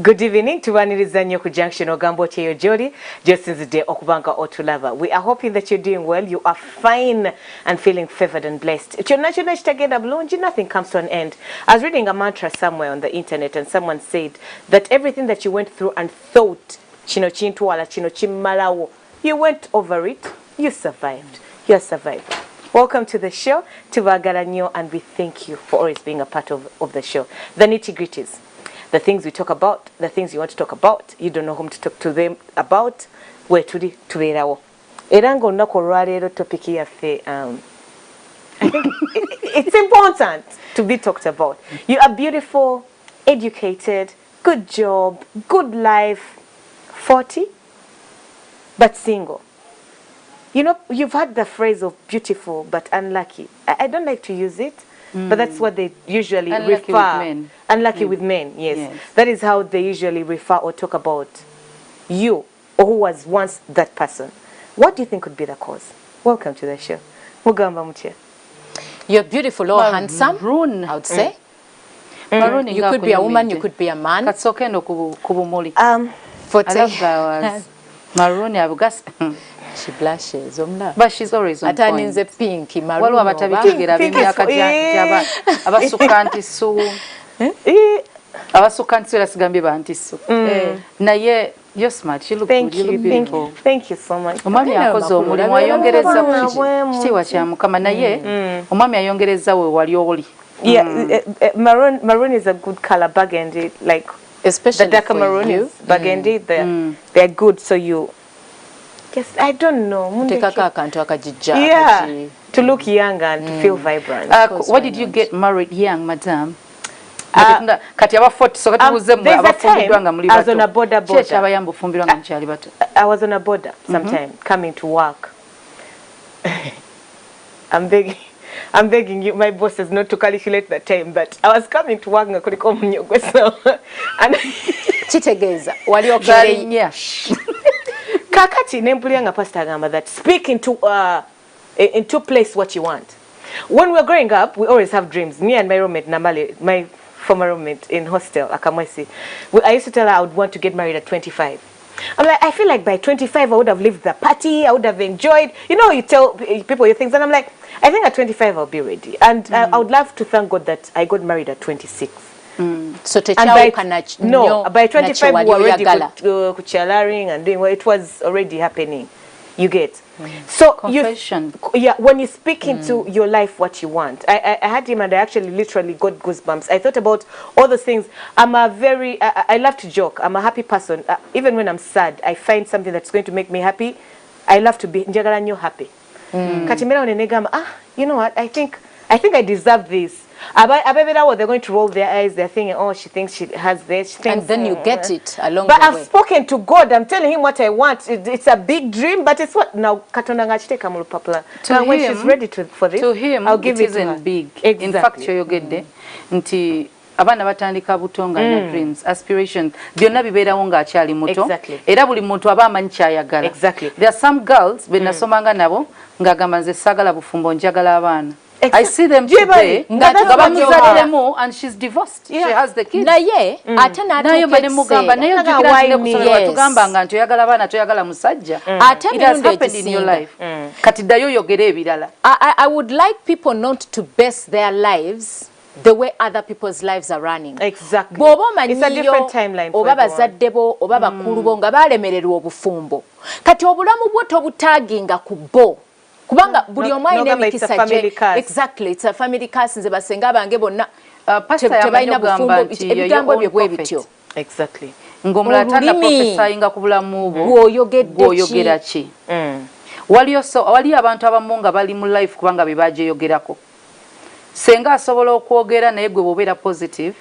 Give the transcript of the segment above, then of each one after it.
Good evening to Vanilizanyo ku Junction Ogambo Cheyo Jody, just since the day Okubanga Otulava. We are hoping that you're doing well, you are fine and feeling favored and blessed. If you're not nothing comes to an end. I was reading a mantra somewhere on the internet and someone said that everything that you went through and thought, you went over it, you survived. You survived. Welcome to the show, Tubagaranyo, and we thank you for always being a part of the show. The nitty-gritties. The things we talk about, the things you want to talk about, you don't know whom to talk to them about, where to tubeerawo. Erango nako rwalero topic yafe I think it's important to be talked about. You are beautiful, educated, good job, good life, 40, but single. You know, you've heard the phrase of beautiful but unlucky. I don't like to use it. But that's what they usually Unlucky refer. With men. Unlucky with men, yes. That is how they usually refer or talk about you, or who was once that person. What do you think could be the cause? Welcome to the show. Mugamba Muche. You're beautiful or handsome, Maroon. I would say. Maroon you could be a woman, you could be a man. That's okay no kubumuli. For I love flowers. Maroon yabugas. She blushes, but she's always on point. Ataninze pinky, maroon. Waliwo abatabitegeera bimyaka gyaba abasukka ntisu. Abasukka ntisu era sigambye bantisu. Naye you're smart. She look good. You look beautiful. Thank you so much. Omwami akoze omulimu ayongereza kitiibwa kya Mukama naye omwami ayongereza we wali oli. Yeah, maroon is a good color, burgundy, like especially the darker maroon is burgundy. They're good, so you. Yes, I don't know. Yeah, to look young and to feel vibrant. Why did you get married young, madam? There's a time I was on a border. I was on a border sometime coming to work. I'm begging you, my bosses, not to calculate the time, but I was coming to work and Kakati nempulya pastor agamba that speak into place what you want. When we were growing up, we always have dreams. Me and my roommate Namale, my former roommate in hostel Akamwesi, I used to tell her I would want to get married at 25. I'm like, I feel like by 25 I would have lived the party, I would have enjoyed. You know, you tell people your things, and I'm like, I think at 25 I'll be ready. And I would love to thank God that I got married at 26. So by 25 we were already kuchalaring and doing well. It was already happening. You get. So confession. When you speak into your life what you want. I had him and I actually literally got goosebumps. I thought about all the things. I'm a very I love to joke. I'm a happy person. Even when I'm sad, I find something that's going to make me happy. I love to be njagala nyo happy. Katimera onenegama, you know what? I think I deserve this. They're going to roll their eyes. They're thinking, oh, she thinks she has this. And then you get it along but the way. I've spoken to God. I'm telling him what I want. It's a big dream, but it's what now. When she's ready for this, to him, I'll give it to her. Big. Exactly. In fact, you get there. Nti abana batandika butonga ina dreams, aspirations. Byonna bibeerawo nga akyali muto. Era buli muntu aba amanyi kyayagala. Exactly. There are some girls benasomanga nabo ng'agamba nze saagala bufumbo njagala abaana. I see them today. And she's divorced. She has the kids. Naye ate it has happened in your life. I would like people not to base their lives the way other people's lives are running. Exactly. It's a different timeline for everyone. Oba bakulu bo nga balemererwa obufumbo. Kati obulamu bwo tobutaginga ku bo. Kubanga buli omwine emikisa je. Exactly, it's a family curse. Nze basenga bange bonna tebalina bufumbo ebigambo bye bwe bityo. Exactly. Ngomulata na prophesying ku bulamu bwo. Gwoyogedde ki? Wali abantu abamu nga bali mu life kubanga bebaje yogerako. Senga asobola okwogera naye gwe bobeera positive.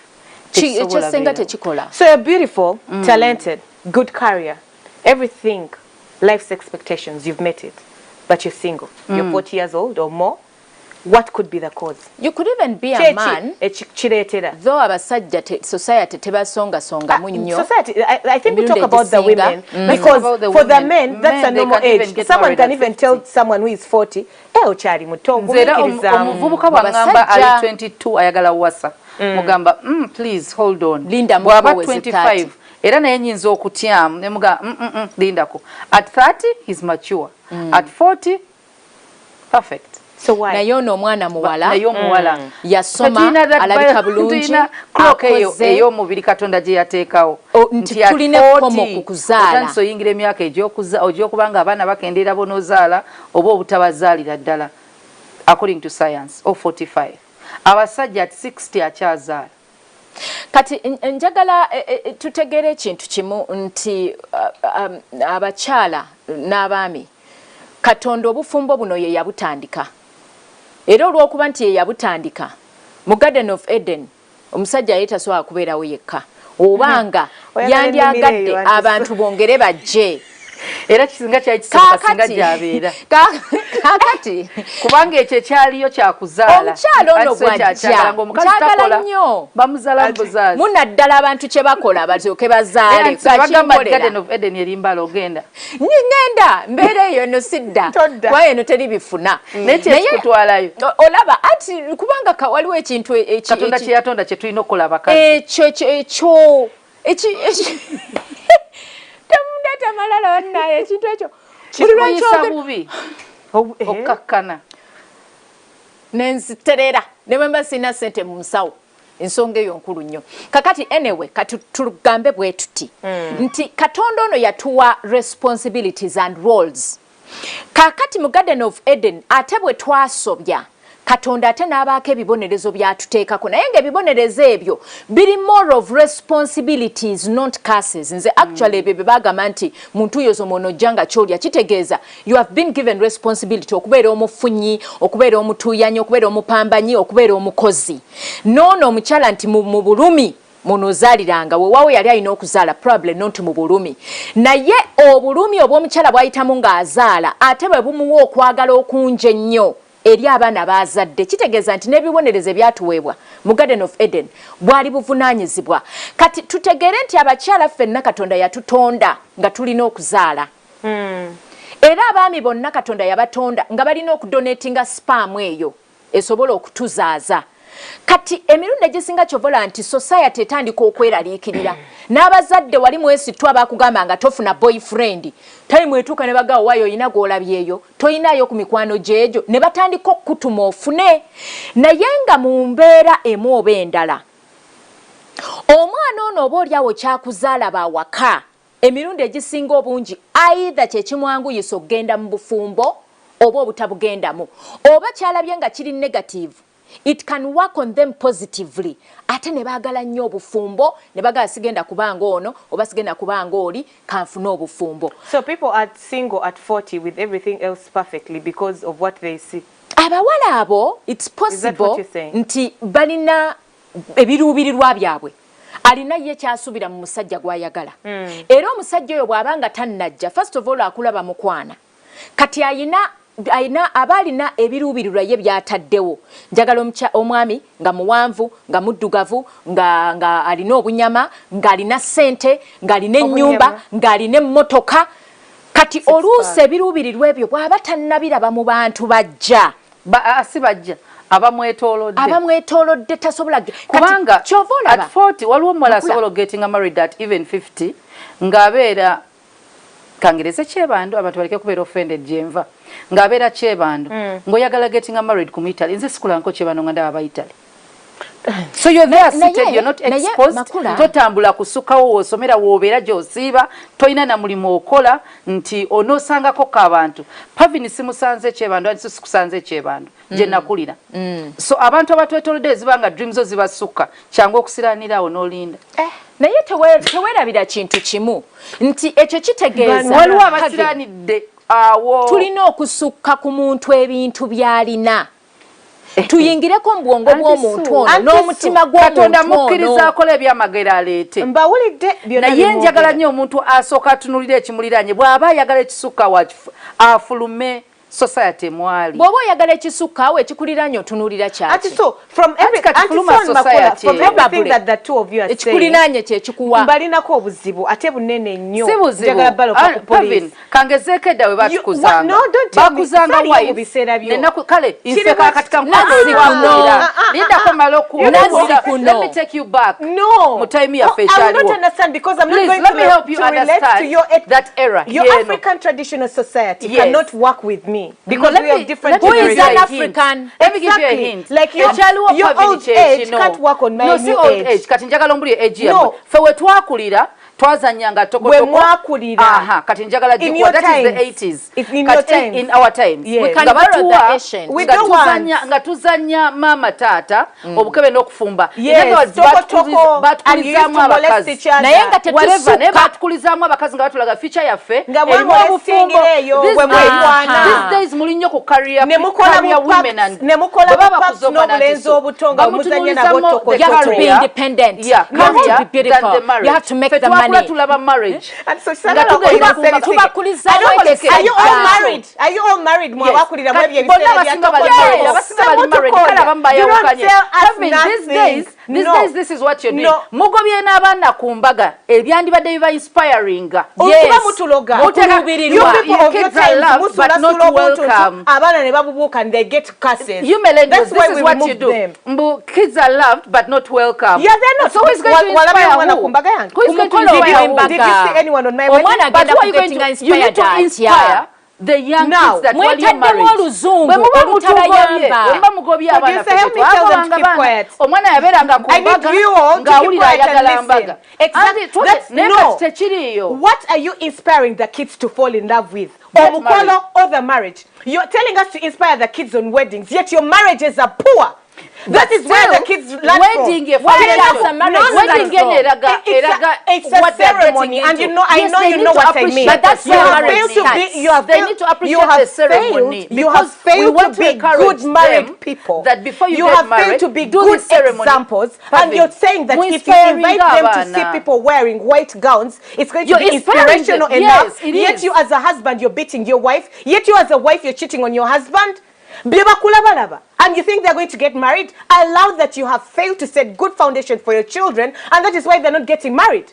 Senga tekikola. So you're beautiful, talented, good career, everything, life's expectations, you've met it. But you're single. You're 40 years old or more. What could be the cause? You could even be a man. Though abasajja society tebasonga munyo. Society, I think we talk about the women because for the men that's a normal age. Someone can even tell someone who is 40, ochari mutongo. Omuvubuka bwangamba ali 22 ayagala wasa. Mugamba, please hold on. Linda Bwaba 25 era naye nyinza okutyamu ne muga lindako at 30 he's mature at 40 perfect. So why? Nayo no mwana muwala. Nayo muwala. Yasoma alabika bulungi. Eyo mubiri Katonda gye yateekawo. Nti tuline komo kukuzaala. Otanso yingira emyaka egy'okubanga abaana bakendeera bonozaala oba obutabazaalira ddala. According to science, or 45. Abasajja at 60 akyazaala. Kati njagala tutegere ekintu kimu nti abakyala n'abaami Katonda obufumbo buno ye yabutandika. Era olw'okuba nti ye yabutandika mu Garden of Eden omusajja yeetasobola kubeerawo yekka obanga yandyagadde abantu bongere bajje era kisinga kyakisooka singa gyabeera kakati kubanga ekyo ekyaliyo kyakuzaala omukyalo ono bwajja kyagala nnyo bamuzaala buzaala munaddala abantu kye bakola balyoke bazaale bagamba Garden of Eden erimbala ogenda ngenda mbeera eyo no sidda waye eno teri bifuna nekikutwalayo olaba ati kubanga waliwo ekintu Katonda kye yatonda kye tulina okukola abakazi ekyo tamundata malala wannaye ekintu ekyo kirwanyisa bubi okakkana nenziterera ne bwe sina ssente mu nsawo ensonga eyo nkulu nnyo kakati anyway kati tugambe bwe tuti nti Katonda ono yatuwa responsibilities and roles kakati mu Garden of Eden ate bwe twasobya Katonda ate n'abaako ebibonerezo byatuteekako naye ng'ebibonerezo ebyo biri more of responsibilities not curses. Nze actually ebyo bye bagamba nti muntu yozo monojja nga kyolya kitegeeza you have been given responsibility okubeera omufunyi okubeera omutuuyanyi okubeera omupambanyi okubeera omukozi noono omukyala nti mu bulumi munozaaliranga weewaawo yali alina okuzaala probably not mu bulumi naye obulumi obw'omukyala bw'ayitamu ng'azaala ate bwe bumuwa okwagala okungi ennyo eri abaana bazadde kitegeeza nti n'ebibonerezo byatuweebwa mu Garden of Eden bwali buvunaanyizibwa kati tutegeere nti abakyala ffenna Katonda yatutonda nga tulina okuzaala era abaami bonna Katonda yabatonda nga balina okudonatinga spaamu eyo esobola okutuzaaza kati emirundi egisinga kyovola nti society etandika okweraliikirira n'abazadde wali mwesitwa bakugamba nga tofuna boyfriend time etuuka ne bagawo waayo oyina gw'olabyeyo toyinayo ku mikwano gy'egyo ne batandika okutuma ofune naye nga mu mbeera emu oba endala omwana ono oba oli awo kyakuzaala bawaka emirundi egisinga obungi aidha kyekimwanguyisa okugenda mu bufumbo oba obutabugendamu oba kyalabye nga kiri negative it can work on them positively ate ne baagala nnyo obufumbo ne bagala sigenda kubanga ono oba sigenda kubanga oli kanfuna obufumbo. So people are single at 40 with everything else perfectly because of what they see. Abawala abo it's possible nti balina ebiruubirirwa byabwe alina ye kyasubira mu musajja gwayagala era omusajja oyo bw'abanga tannajja first of all akulaba mukwana kati ayina abalina ebiruubirirwa ye byataddewo njagala omwami nga muwanvu nga muddugavu nga alina obunyama nga alina ssente nga alina ennyumba nga alina emmotoka kati oluusi ebiruubirirwa ebyo bw'aba tannabiraba mu bantu bajja si bajja abamwetoolodde tasobola kubanga at 40 waliwo omuwala asobola getting married at even 50 ng'abeera kangereze kyebando abantu baleke kubeera offended gyenva ng'abeera kyebando ng'oyagala getting married ku Italy nze sikulanko kyebando nga ndaba Italy so you're there seated you're not exposed totambula kusukawo wosomera wobeera gyosiiba toyina na mulimu okola nti onoosangako k'abantu pavini simusanze kyebando anti sikusanze kyebando gye nakulira so abantu abatwetolodde ezibanga dreams zo zibasukka kyangu okusiraanirawo n'olinda naye teweerabira kintu kimu nti ekyo kitegeeza waliwo abasiraanidde awo tulina okusukka ku muntu ebintu by'alina tuyingireko mu bwongo bw'omuntu ono n'omutima gw'omuntu ono Katonda mukkiriza akola ebyamagero aleete mbawulidde byonna naye njagala nnyo omuntu asooka atunulira ekimuliraanye bw'aba ayagala ekisukka afulume society mwali bw'oba oyagala ekisukka awo ekikuliraanye otunuulira kyaki so from everything that the two of you are saying ekikuliraanye kyekikuwa mbalinako obuzibu ate bunene nnyo si buzibu kangezeeko edda we batukuzanga bakuzanga wayi kale inseka katika Linda Komaloku. Let me take you back. No. Mutaimi I will not understand because I'm not going let me help you to relate to your that era. Your African traditional society cannot work with me because we have different generations. Who is an African? Let me give you a hint. Like your old age can't work on my new age. Kati njagala mbuli age yamu. Fe we twakulira twazanyanga tokotoko. Aha, kati njagala jikuwa. That is the 80s. In our times. We can borrow the Asian. We don't want. Nga tuzanya mama tata obukebe n'okufumba. Yes, tokotoko and you used to molest each other. Naye nga tetusuka. Ne batukulizaamu abakazi nga batulaga feature yaffe. Nga mwemulesingire eyo bwe mwekwana. These days muli nnyo ku career women and nemukola paps n'obulenzi obutonga omuzanya nabo tokotoko. You have to be independent. Yeah, you have to be beautiful. You have to make the money. Tulaba marriage. And so are you all married? Are you all married? Mwabakulira mwebye bisera bya These days this is what you're doing. Mugobye n'abaana ku mbaga ebyandibadde biba inspiring. Yes. You kids are loved but not welcome. Abaana ne babubuka and they get curses. You millennials, this is what you do. Mbu kids are loved but not welcome. Yeah, they're not. So who's going to inspire who? Who is going to inspire? Did you see anyone on my wedding? But who are you going to inspire? You need to inspire the young kids that while you're married. But you say, help me tell them to keep quiet. I need you all to keep quiet and listen. Exactly. No. What are you inspiring the kids to fall in love with? Or the marriage? You're telling us to inspire the kids on weddings, yet your marriages are poor. That is where the kids learn wedding it's a ceremony, and I know what I mean. But that's you have failed to be. You have failed to be good married people. That before you have failed to be good examples, and you're saying that if you invite them to see people wearing white gowns, it's going to be inspirational enough. Yet you, as a husband, you're beating your wife. Yet you, as a wife, you're cheating on your husband. And you think they're going to get married? Allow that you have failed to set good foundation for your children, and that is why they're not getting married.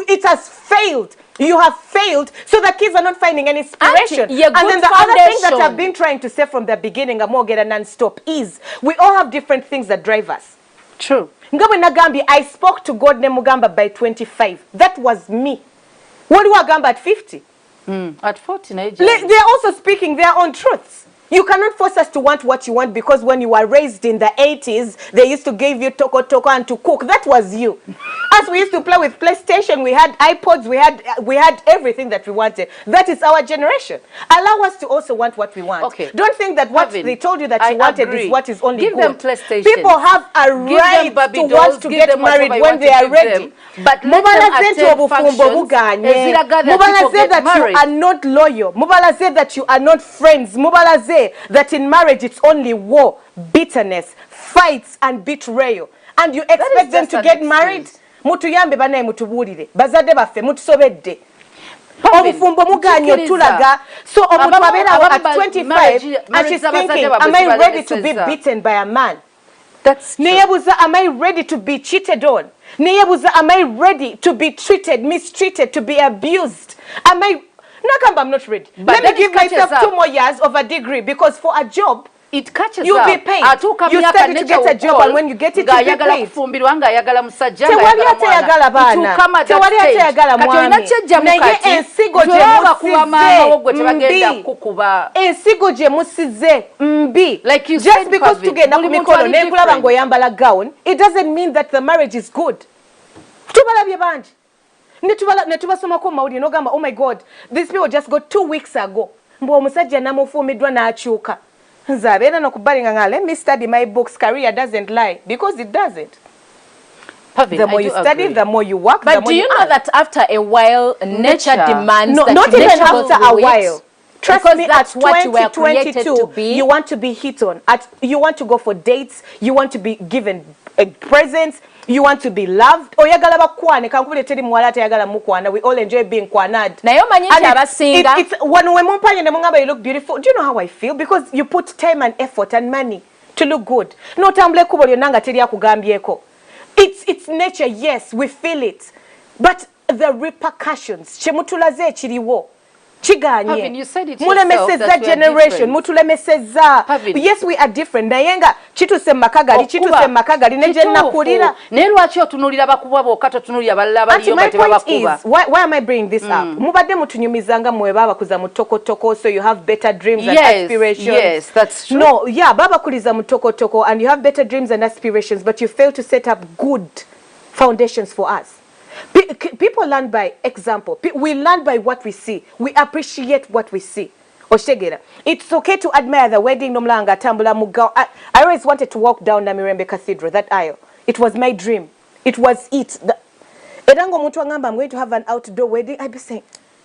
It has failed. You have failed, so the kids are not finding any inspiration. And then the other thing that I've been trying to say from the beginning, get a non-stop, is we all have different things that drive us. True. I spoke to God Nemugamba by 25. That was me. What do I gamba at 50? At 40, they're also speaking their own truths. You cannot force us to want what you want, because when you were raised in the 80s, they used to give you toko and to cook. That was you. As we used to play with PlayStation, we had iPods, we had everything that we wanted. That is our generation. Allow us to also want what we want. Okay. Don't think that what they told you that you wanted is what is only good. Give them PlayStation. People have a right to want to get married when they are ready. But Mubala said that you are not loyal. Mubala said that you are not friends. Mubala said that in marriage it's only war, bitterness, fights and betrayal, and you expect them to get married. Mutuyambe banaye mutubulire bazadde baffe mutusobedde obufumbo muganyo tulaga. So omuntu abeera at 25 and she's thinking, am I ready to be beaten by a man? Neyebuza, am I ready to be cheated on? Neyebuza, am I ready to be treated, mistreated, to be abused? Am I I'm not ready. Let me give myself 2 more years of a degree, because for a job, it catches you'll be paid. You study to get a job, and when you get it, you'll be paid. Like you just because to get a gown, it doesn't mean that the marriage is good. Oh my God, these people just got 2 weeks ago. Let me study my books. Career doesn't lie, because it doesn't. Pavin, the more you study, the more you work. But do you know that after a while, nature demands that not even after a while. Trust me, at what you were created to be. You want to be hit on. You want to go for dates. You want to be given presents. You want to be loved. We all enjoy being kwanad. It's when you look beautiful. Do you know how I feel? Because you put time and effort and money to look good. No it's nature, yes, we feel it. But the repercussions, Chiganye. Mulemeseza generation. Mutulemeseza. Yes, we are different. Nayenga chituse makagali nejenna kulira. Ne lwaki otunulira bakubwa bokato tunulira balaba liyo nga tebabakuba. Why am I bringing this up? Mubadde mutunyumizanga mwe baba kuza mutokotoko so you have better dreams and aspirations. Yes, that's true. No, yeah, baba kuliza mutokotoko and you have better dreams and aspirations, but you fail to set up good foundations for us. People learn by example. We learn by what we see. We appreciate what we see. Oshegera. It's okay to admire the wedding nomlanga tambula mugao. I always wanted to walk down Namirembe Cathedral, that aisle. It was my dream. It was it. Edango mutu ngamba, I'm going to have an outdoor wedding. I'd be saying,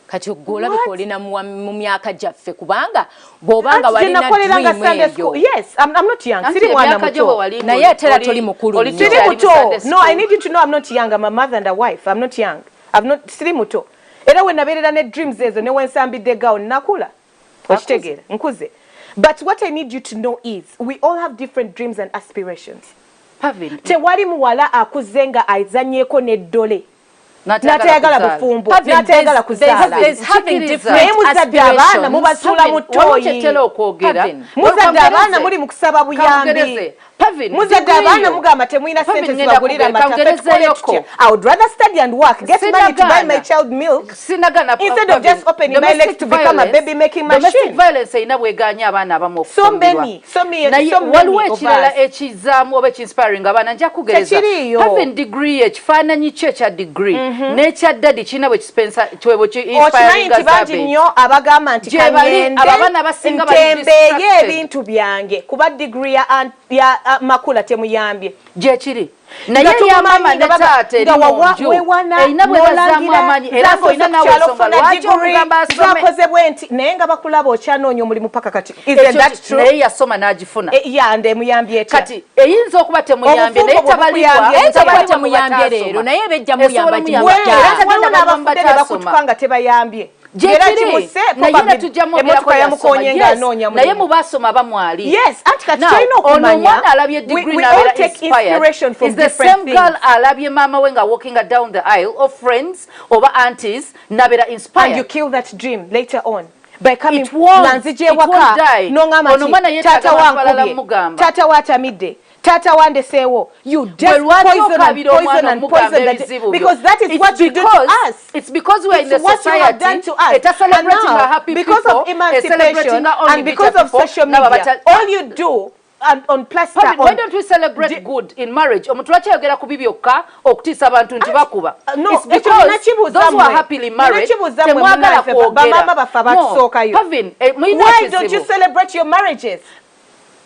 kati ogola bikolina mu myaka jaffe kubanga bobanga walina dream. Yes, I'm not young. Siri mwana muto. Na ye tera toli mukulu. Siri muto. No, I need you to know I'm not young. I'm a mother and a wife. I'm not young. I'm not siri muto. Era we naberera ne dreams ezo ne wensambidde gawo nakula. Ochitegera nkuze. But what I need you to know is we all have different dreams and aspirations. Tewali muwala akuzenga aizanyeko ne dole. Natayagala bufumbo. Natayagala kuzala. There's having different aspirations. Mubasula mutoyi. Muzadde abaana muri mu kusaba buyambi. Muzadde abaana mugamba temwina sente zibagulira amata. I would rather study and work. Get money to buy my child milk. Instead of just opening my legs to become a baby making machine. Domestic violence ina bweganya abaana abamu. So many waliwo ekirala ekizaamu oba ekinspiring abaana nja kugereza. Having degree ekifaananyi kyo ekya degree. Nature daddy china we dispensa chwebo chi inspiring azabe nnyo abagamba nti kanyende abana basinga batembeye ebintu byange kuba degree ya makula temuyambye je chiri naye ya mama ne tate ndi munju eina bwe bazamu amanyi era ngo ina nawe songa lwaki okugamba asome zakozebwe nti naye nga bakulaba okyanoonya omulimu paka kati is that true naye yasoma n'agifuna ya ndemuyambye etya kati eyinza okuba temuyambye naye tabalibwa temuyambye leero naye bejja muyamba waliwo n'abafudde ne bakutupanga tebayambye naye mubasoma bamwali omwana alabye degree n'abeera inspired is the same girl alabye mama we nga walking down the aisle of friends oba aunties n'abeera inspired and you kill that dream later on by coming nanzije waka nongama tata wangu tata watamidde Tata wande sewo you just poison because that is what you do to us. It's because we are in the society done to us. It's celebrating our happy because people, of emancipation and because of social media. All you do on plaster. Why don't we celebrate good in marriage? Omutulachi yogera kubibyoka okutisa abantu nti bakuba. No, it's because those who are happily married temwagala kwogera. Why don't you celebrate your marriages?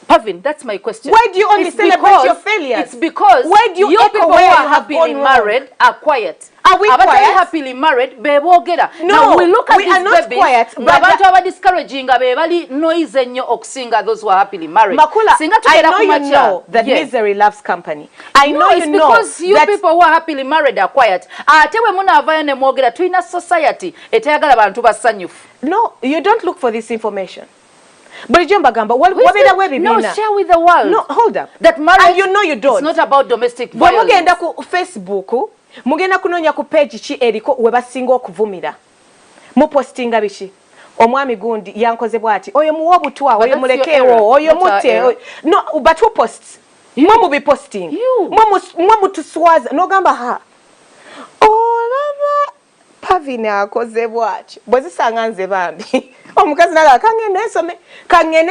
Pavin, that's my question. Why do you only celebrate your failures? It's because why do you people who are happily married are quiet. Are we quiet? Happily married, bebogera. No, now we look at we are not quiet. But abantu aba discouraging bebali noise ennyo okusinga those who are happily married. Makula, I know you know that misery loves company. I know you know because you people who are happily married are quiet. Ate we munavayo ne mwogera tulina society etayagala abantu basanyufu. No, you don't look for this information. But no, share with the world. No, hold up. That marriage, and you know you don't. It's not about domestic violence. Mugenda ku Facebook, mugenda kunonya ku page chi eriko webasinga okuvumira. Mu postinga bishi. Omwami gundi yankoze bwati. Oyo muwo butwa, oyo mulekewo, oyo mutte. No, but who posts? Mwamu be posting. Mwamu tuswaza. No gamba ha. Olaba Pavina akoze bwati. Bwezisanga nze bambi. Omukazi nala kangene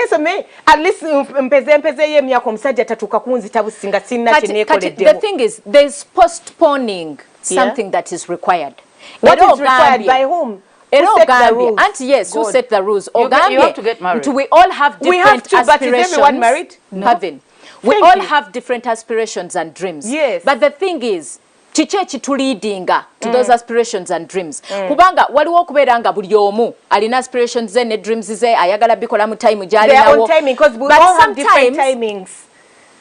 some at least mpeze yemyako omusajja tatuka kunzita businga sinna kyenekoledde. The thing is there's postponing something that is required. What is required by whom? Who set the rules? And yes, who set the rules? You have to get married. We all have different aspirations. But is everyone married? No. We all have different aspirations and dreams. Yes. But the thing is chiche to leading to those aspirations and dreams. Kubanga waliwo okubeera nga buli omu alina aspirations ze ne dreams ze ayagala bikola mu time gyali nawo. Their own timing because we all have different timings.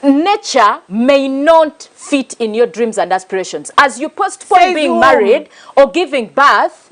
Nature may not fit in your dreams and aspirations. As you postpone being married or giving birth,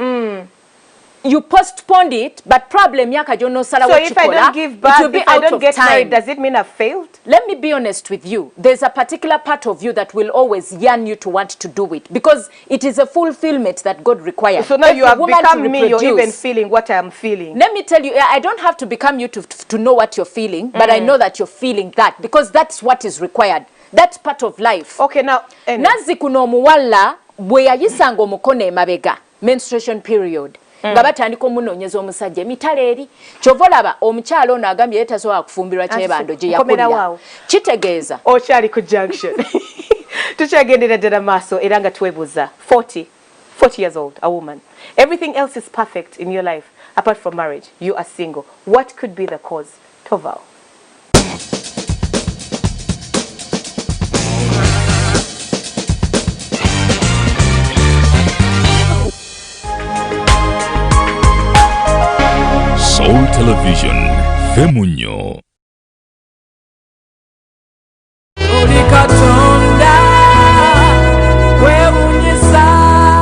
you postponed it, but problem yaka jono sala so if I don't give birth, if I don't get married, does it mean I failed? Let me be honest with you. There's a particular part of you that will always yearn you to want to do it because it is a fulfillment that God requires. So now you have become me, you're even feeling what I'm feeling. Let me tell you, I don't have to become you to know what you're feeling, but I know that you're feeling that because that's what is required. That's part of life. Okay, now. Nazi kuno muwala bwe yayisanga omukono emabega menstruation period. Nga batandika omunoonyeza omusajja emitala eri kyova olaba omukyalo ono agambye yetasobola kufumbirwa kyebando gye yakulira kitegeeza okyali ku junction tukyagendera ddala maaso era nga twebuuza 40 years old, a woman, everything else is perfect in your life apart from marriage, you are single, what could be the cause? Toval. Soul Television, Femunyo.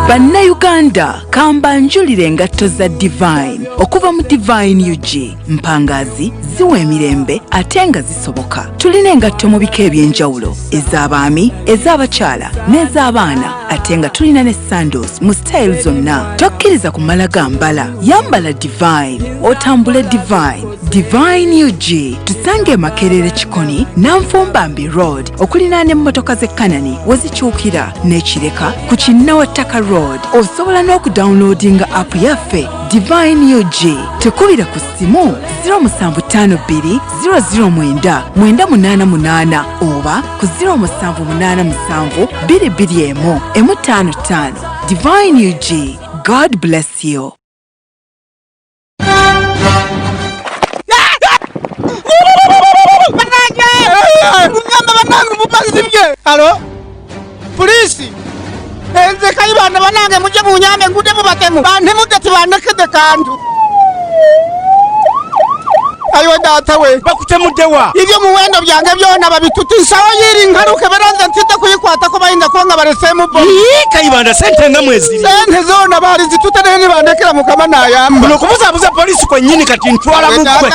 Bannayuganda kamba njulire engatto za Divine okuva mu Divine UG mpangazi ziwa emirembe ate nga zisoboka. Tulina engatto mu bika eby'enjawulo ez'abaami, ez'abakyala n'ez'abaana ate nga tulina ne sandals mu style zonna. Tokkiriza kumala gambala, yambala Divine otambule Divine. Divine UG tusange Makerere Kikoni Nanfumbambi Road okulinaana emmotoka ze Kanani wezikyukira n'ekireka ku Kinnawattaka Road. Osobola n'okudownloadinga app yaffe Divine UG tukubira ku ssimu 0752 009 988 oba ku 0787 221 155. Divine UG. God bless you. Hello? Police! Enze kayibanda banange muje munyame ngude mubatemu. Bante mugati banekede kantu. Ayo data we bakutemudewa. Ibyo muwendo byange byona babituti sawa yiri ngaruke baranza ntita kuyikwata ko bayinda konga baresemu bo. Kayibanda sente nga mwezi. Sente zona bari zituterene bandekera mukama nayamba. Buno kubuza polisi kwa nyini kati ntwala mukwe.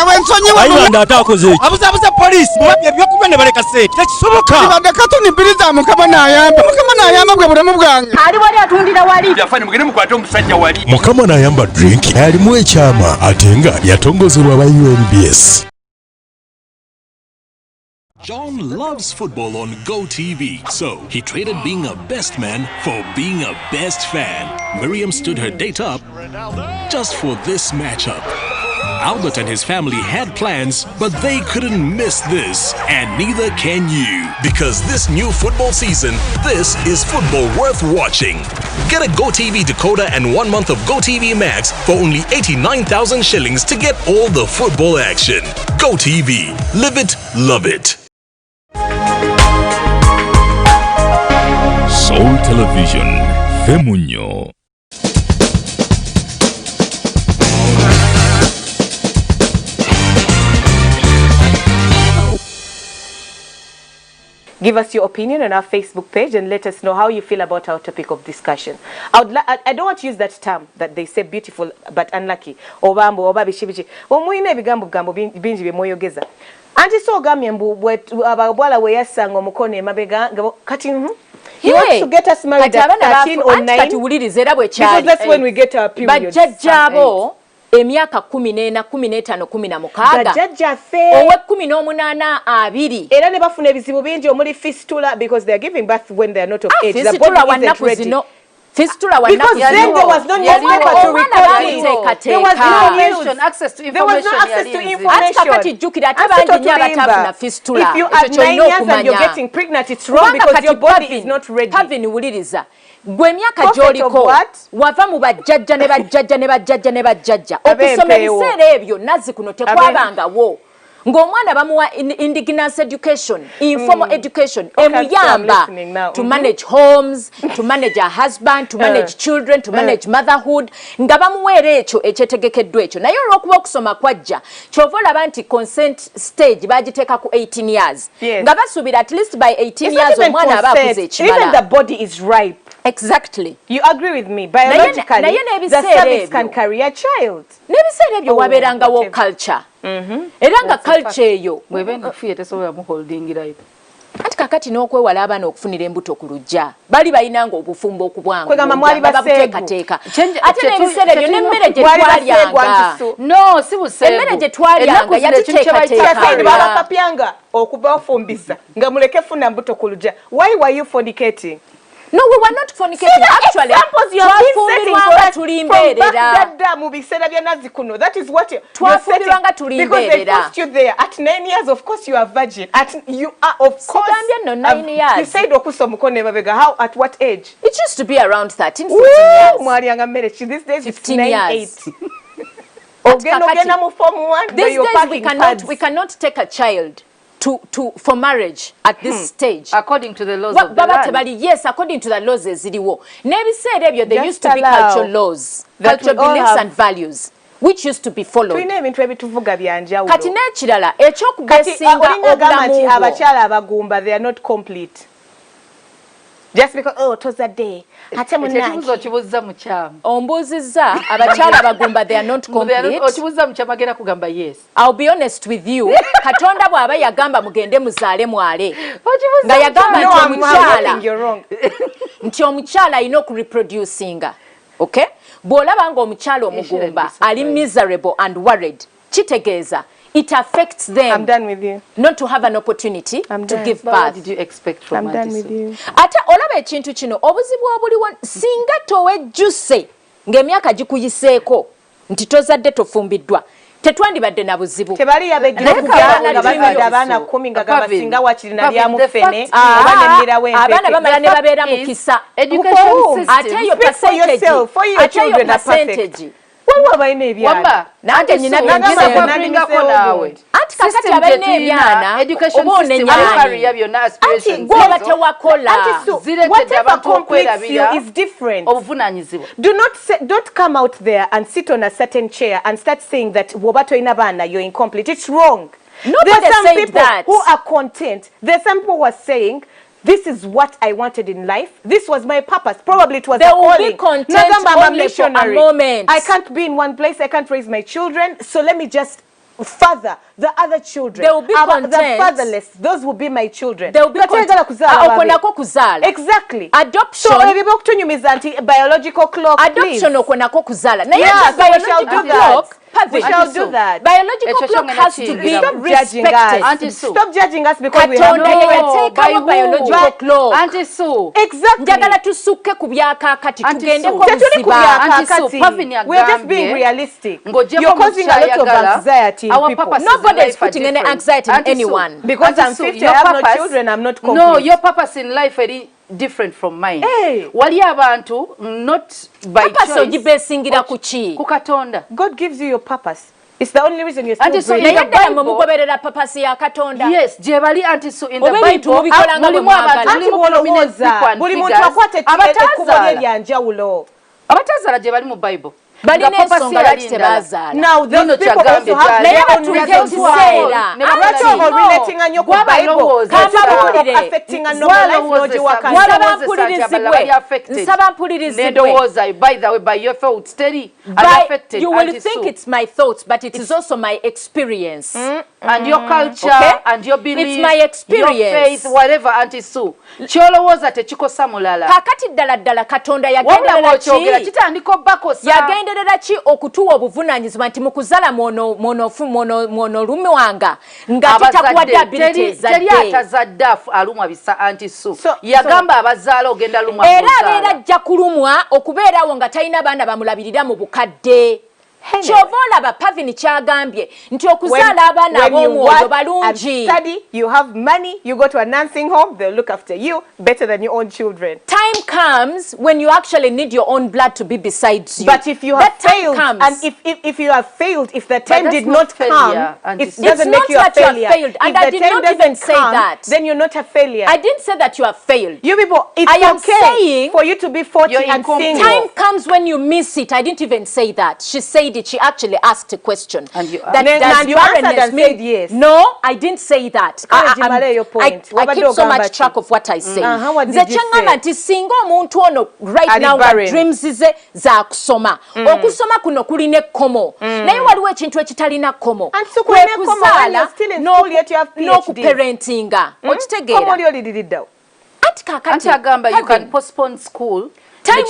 Kayibanda atakoze. Abuza polisi mabye byokumene baleka sente. Tekisoboka. Kayibanda katuni biliza mukama nayamba. Mukama nayamba bwe bulemu bwange. Ali wali atundira wali. Yafani mugene mukwata omusajja wali. Mukama nayamba drink ali mu ekyama atenga yatongozerwa ba UNBS. John loves football on GoTV, so he traded being a best man for being a best fan. Miriam stood her date up just for this matchup. Albert and his family had plans, but they couldn't miss this, and neither can you. Because this new football season, this is football worth watching. Get a GoTV decoder and 1 month of GoTV Max for only 89,000 shillings to get all the football action. GoTV. Live it, love it. Soul Television, Femunyo. Give us your opinion on our Facebook page and let us know how you feel about our topic of discussion. I don't want to use that term that they say beautiful but unlucky. Obambo, oba bishibichi. Omuine bigambo gambo binji bimoyogeza. Anti so gamye mbu ababwala we yasanga omukono emabega kati he wants to get us married at 13 or 9 kati wulirize era bwe kyali. Because that's when we get our period. Bajjajjabo emyaka 14, 15, 16 bajjajjaffe owe 18 2 era ne bafuna ebizibu bingi omuli fistula because they are giving birth when they are not of age. The body isn't ready. Fistula because then there was no newspaper to record it. There was no access to information. There was no access to information. If you are 9 years and you're getting pregnant, it's wrong because your body is not ready. Kavin wuliriza gwe myaka gyoliko wava mu bajjajja ne bajjajja ne bajjajja ne bajjajja okusoma ebiseera ebyo nazzi kuno tekwabangawo ng'omwana bamuwa indigenous education, informal education, emuyamba to manage homes, to manage a husband, to manage children, to manage motherhood, nga bamuweera ekyo ekyetegekeddwa ekyo. Naye olw'okuba okusoma kwajja kyova olaba nti consent stage bagiteeka ku 18 years nga basuubira at least by 18 years omwana aba akuze ekimala. Even the body is ripe. Exactly. You agree with me? Biologically, the cervix can carry a child. Nebiseera ebyo wabeerangawo culture. Era nga culture eyo anti kakati n'okwewala abaana okufunira embuto ku lujja bali bayinanga obufumbo okubwangu kwegamba mwali bateekateeka ate n'ebiseera ebyo n'emmere gye twalyanga no si buseegu emmere gye twalyanga yatuteekateeka babapapyanga okubafumbisa nga muleke funa mbuto ku lujja. Why were you fornicating? No, we were not fornicating. Actually, twafumbirwanga tulimbeerera. That is what you're twafumbirwanga tulimbeerera. Because they forced you there. At 9 years, of course, you are virgin. You are, of course. No, 9 years. You said how? At what age? It used to be around 13, 14 years. These days, 15 years. These days, we cannot take a child for marriage at this stage. According to the laws of the land. Yes, according to the laws eziriwo. Nebiseera ebyo there used to be cultural laws, cultural beliefs and values which used to be followed. Kati n'ekirala ekyokugesinga obulamu abakyala abagumba they are not complete. Just because toza day ate munange okibuza mukyama ombuzizza abakyala abagumba they are not complete. Okibuza mukyama agenda kugamba yes. I'll be honest with you. Katonda bw'aba yagamba mugende muzaale mwale nga yagamba nti omukyala alina okureproducinga. Okay, bw'olaba nga omukyala omugumba ali miserable and worried kitegeeza it affects them. I'm done with you. Not to have an opportunity to give birth. What did you expect from I'm done with you. Ate olaba ekintu kino obuzibu obuliwo singa towejjuse ng'emyaka gikuyiseeko nti tozadde tofumbiddwa tetwandibadde na buzibu. Tebali yabegera abaana 10 nga gabasinga wakirina lyamufene abanemira wempe. Abaana bamala ne babeera mukisa. Education system. Ate yo percentage. Waliwo abalina ebyana. Nange nyina byangako naawe. Anti kakati abalina ebyana oba onenyaani. Anti gwoba tewakola. Whatever completes you is different. Obuvunaanyizibwa. Don't come out there and sit on a certain chair and start saying that woba toyina baana you're incomplete. It's wrong. Nobody said that. Who are content. There's some people who are saying this is what I wanted in life. This was my purpose. Probably it was a calling. They will be content only for a moment. I can't be in one place. I can't raise my children. So let me just father the other children. They will be content. The fatherless. Those will be my children. They will be content. Exactly. Adoption. So biological clock. Adoption okonako kuzala. Yeah, so we shall do that. We shall do that. Biological clock has to be respected. Stop judging us because we have no biological clock. Auntie Sue. Exactly. Njagala tusukke ku byakakati tugende ko kuziba. We are just being realistic. You're causing a lot of anxiety in people. Nobody is putting any anxiety in anyone. Because I'm 50, I have no children, I'm not complete. No, your purpose in life is different from mine. Hey. Wali abantu not by choice. Kukatonda. God gives you your purpose. It's the only reason you're still breathing. So in the Bible, yes, jebali anti so in the Bible. Abatazala jebali mu Bible. Now those people also have their own reasons why. Relating on your Bible. Affecting a normal life. By the way, by your thoughts, steady. You will think it's my thoughts, but it is also my experience. And your culture and your beliefs. It's my experience. Your faith, whatever, Auntie Sue. Kyolowooza tekikosa mulala. Kakati ddala Katonda yagenderera ki? Kitandika bakosa. Yagenderera ki okutuwa obuvunaanyizibwa nti mu kuzala mwono lume wanga nga titakuwadde ability ezadde. Teri atazadde alumwa bisa Auntie Sue. Yagamba abazaala ogenda lumwa. Era abeera ajja kulumwa okubeerawo nga talina baana bamulabirira mu bukadde. Kyova olaba Pavini kyagambye nti okuzaala abaana ab'omwoyo balungi. You have money, you go to a nursing home, they'll look after you better than your own children. Time comes when you actually need your own blood to be beside you. But if you have failed, and if you have failed, if the time did not come, it doesn't make you a failure. And I did not even say that. Then you're not a failure. I didn't say that you have failed. You people, it's okay for you to be 40 and single. Time comes when you miss it. I didn't even say that. She said it, she actually asked a question. And you and you answered and said yes. No, I didn't say that. I keep so much track of what I say. What did you say? Nti singa omuntu ono right now dreams ze za kusoma. Okusoma kuno kuline komo. Naye waliwo ekintu ekitalina komo. No parentinga. Okitegeera. Anti agamba you can postpone school. Time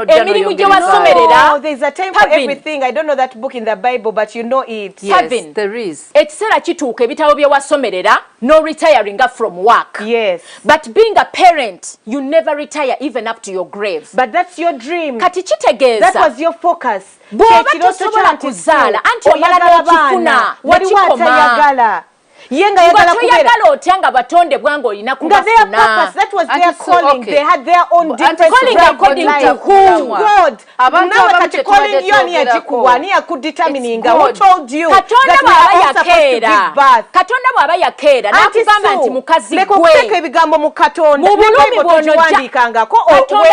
emirimu gye wasomerera. There's a time for everything. I don't know that book in the Bible, but you know it. Yes, there is. Ekiseera kituuka ebitabo bye wasomerera, no retiring from work. Yes. But being a parent, you never retire even up to your grave. But that's your dream. Kati kitegeeza. That was your focus. Bw'oba tosobola kuzaala, anti omala n'okifuna. Waliwo atayagala. Yenga yagala kubera otyanga batonde bwango olina kubafuna. That was their calling. Okay. They had their own different calling according to who? God. Abantu calling you ani yakikuwani yakudetermininga. Who told you that we are supposed to give birth? Katonda bwaba yakeera nakugamba nti mukazi gwe. Lekokuteka ebigambo mu Katonda. Mu bulumi bw'onowandiikangako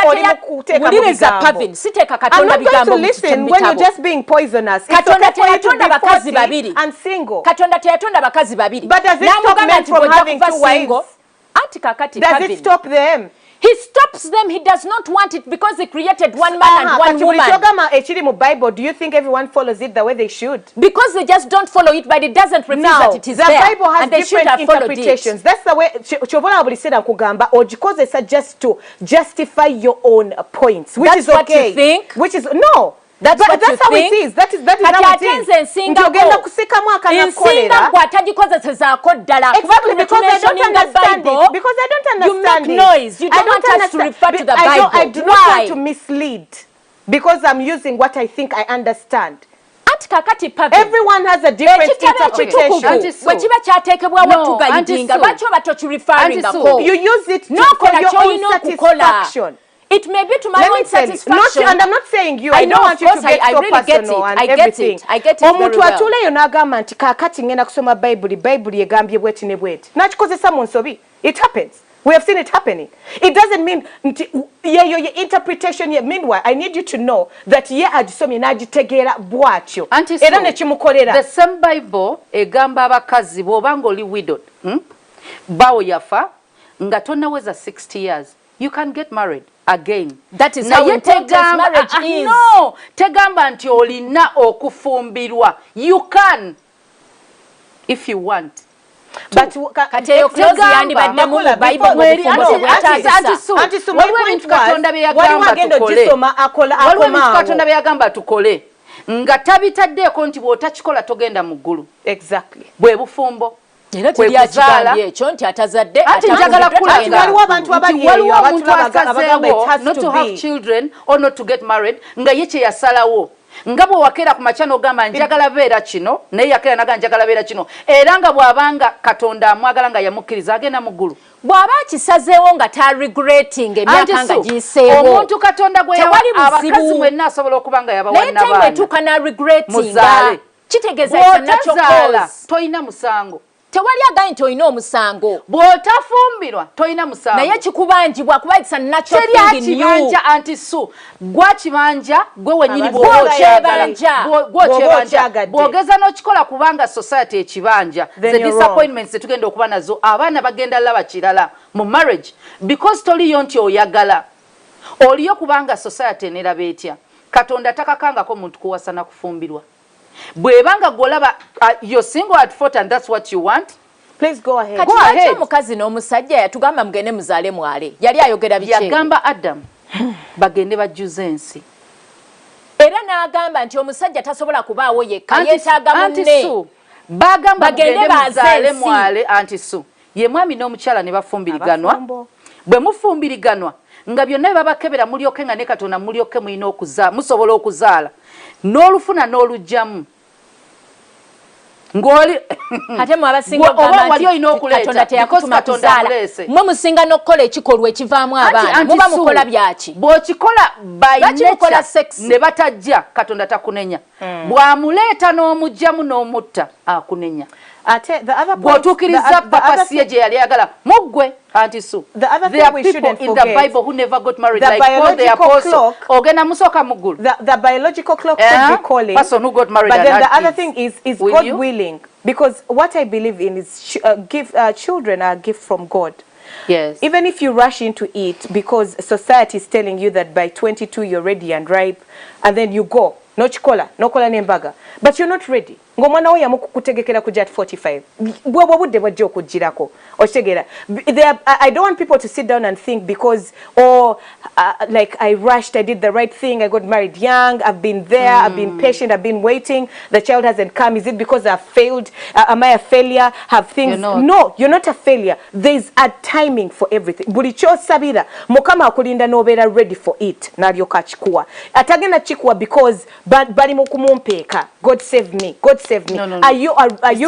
oli mu kuteeka mu bigambo. Siteeka Katonda bigambo mu listen when you're just being poisonous. Katonda teyatonda bakazi babiri. And single. Katonda teyatonda bakazi babiri. But does it stop men from having two wives? Does it stop them? He stops them. He does not want it because he created one man and one woman. Bible, do you think everyone follows it the way they should? Because they just don't follow it, but it doesn't refuse that it is the there. Bible has different interpretations. That's the way Chobola Abriseda Kugamba or because they suggest to justify your own points, which is okay. That's what you think? Which is no. That's how it is. That is how it is. Njogenda kusika mwaka na kolera. Exactly, because I don't understand it. Because I don't understand it. You make noise. You don't want us to refer to the Bible. I do not want to mislead. Because I'm using what I think I understand. Everyone has a different interpretation. You use it for your own satisfaction. It may be to my own satisfaction. And I'm not saying you. I don't want you to get so personal and everything. I get it very well. Omuntu atuleyo n'agamba nti kakati ngenda kusoma Bible egambye bweti ne bweti. Nakikozesa mu nsobi. It happens. We have seen it happening. It doesn't mean your interpretation. Meanwhile, I need you to know that ye agisomye n'agitegeera bwatyo. Era ne kimukolera. The same Bible egamba abakazi bw'obanga oli widowed. Bawo yafa nga tonnaweza 60 years. You can get married again. That is how intense marriage is. No, tegamba nti olina okufumbirwa. You can, if you want. But kateyo close yandi badde mu Bible Katonda byagamba tukole. Nga tabitaddeko nti bw'otakikola togenda mu ggulu. Exactly. Bwe bufumbo. Era tiyakigambye ekyo nti atazadde ati njagala kula waliwo abantu abali eyo abagamba not to have children or not to get married nga ye kye yasalawo nga bwe wakeera ku machano ogamba njagala beera kino naye yakeera naga njagala beera kino era nga bw'abanga Katonda amwagala nga yamukkiriza agenda mu ggulu bw'aba kisazeewo nga ta regretting emyaka nga giyiseewo omuntu Katonda gwe abakazi mwenna asobola okuba nga yabawa n'abaana naye etuuka na regretting kitegeeza ekyo toyina musango. Tewali again nti olina omusango. Bw'otafumbirwa toyina musango. Naye kikubanjibwa kuba it's a natural thing in you. Kibanja anti su. Gwa kibanja gwe wenyini bw'okyebanja. Bw'ogeza n'okikola kubanga society ekibanja. The disappointments tugenda okuba nazo abaana bagenda laba kirala mu marriage because toliyo nti oyagala. Oliyo kubanga society neraba etya. Katonda takakangako omuntu kuwasa na kufumbirwa. Bwebanga golaba you're single at 40 and that's what you want. Please go ahead. Go ahead. Omukazi n'omusajja yatugamba mugende muzaale mwale. Yali ayogera biche. Yagamba Adam bagende bajuze ensi. Era n'agamba nti omusajja tasobola kubaawo yekka yeetaaga munne. Bagamba bagende bazaale mwale anti su. Ye mwami n'omukyala ne bafumbiriganwa. Bwe mufumbiriganwa nga byonna babakebera mulyoke nga ne Katonda mulyoke mulina okuzaala musobola okuzaala. N'olufuna n'olujjamu ng'oli ate mu abasinga Katonda teyakutuma kuzaala mwe musinga n'okukola ekikolwa ekivaamu abaana muba mukola byaki bw'okikola ne batajja Katonda takunenya bw'amuleeta n'omujjamu n'omutta akunenya. The other thing we shouldn't forget, in the Bible who never got married, the like Paul the Apostle. The biological clock could be calling. Person who got married, but then the other thing is God willing, because what I believe in is children are a gift from God. Yes. Even if you rush into it because society is telling you that by 22 you're ready and ripe, and then you go, no chikola, no kola nembaga, but you're not ready. Ngomwana we yamukutegekera kuja at 45. Bwebwo budde bwajja okujirako. Otegera. I don't want people to sit down and think because like I rushed, I did the right thing, I got married young, I've been there, I've been patient, I've been waiting, the child hasn't come. Is it because I've failed? Am I a failure? Have things? No, you're not a failure. There's a timing for everything. Buli kyosabira Mukama akulinda nobeera ready for it. Nalyoka chikuwa. Atagenda chikuwa because bali mukumumpeeka. God save me. God save me. No. Are you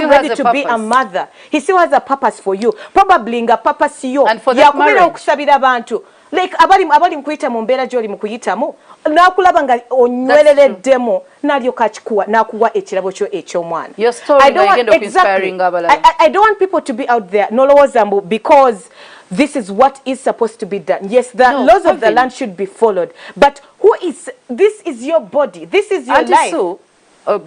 ready to be a mother? He still has a purpose for you. Probably nga purpose yo. And for that marriage. Okusabira abantu. Like abali mukuyita mu mbeera gy'oli mukuyitamu. Nakulaba nga onywerereddemu nalyoka chikuwa nakuwa ekirabo kyo eky'omwana. Your story I don't want people to be out there nolowozambu because this is what is supposed to be done. Yes, the laws of the land should be followed. But this is your body. This is your life. So,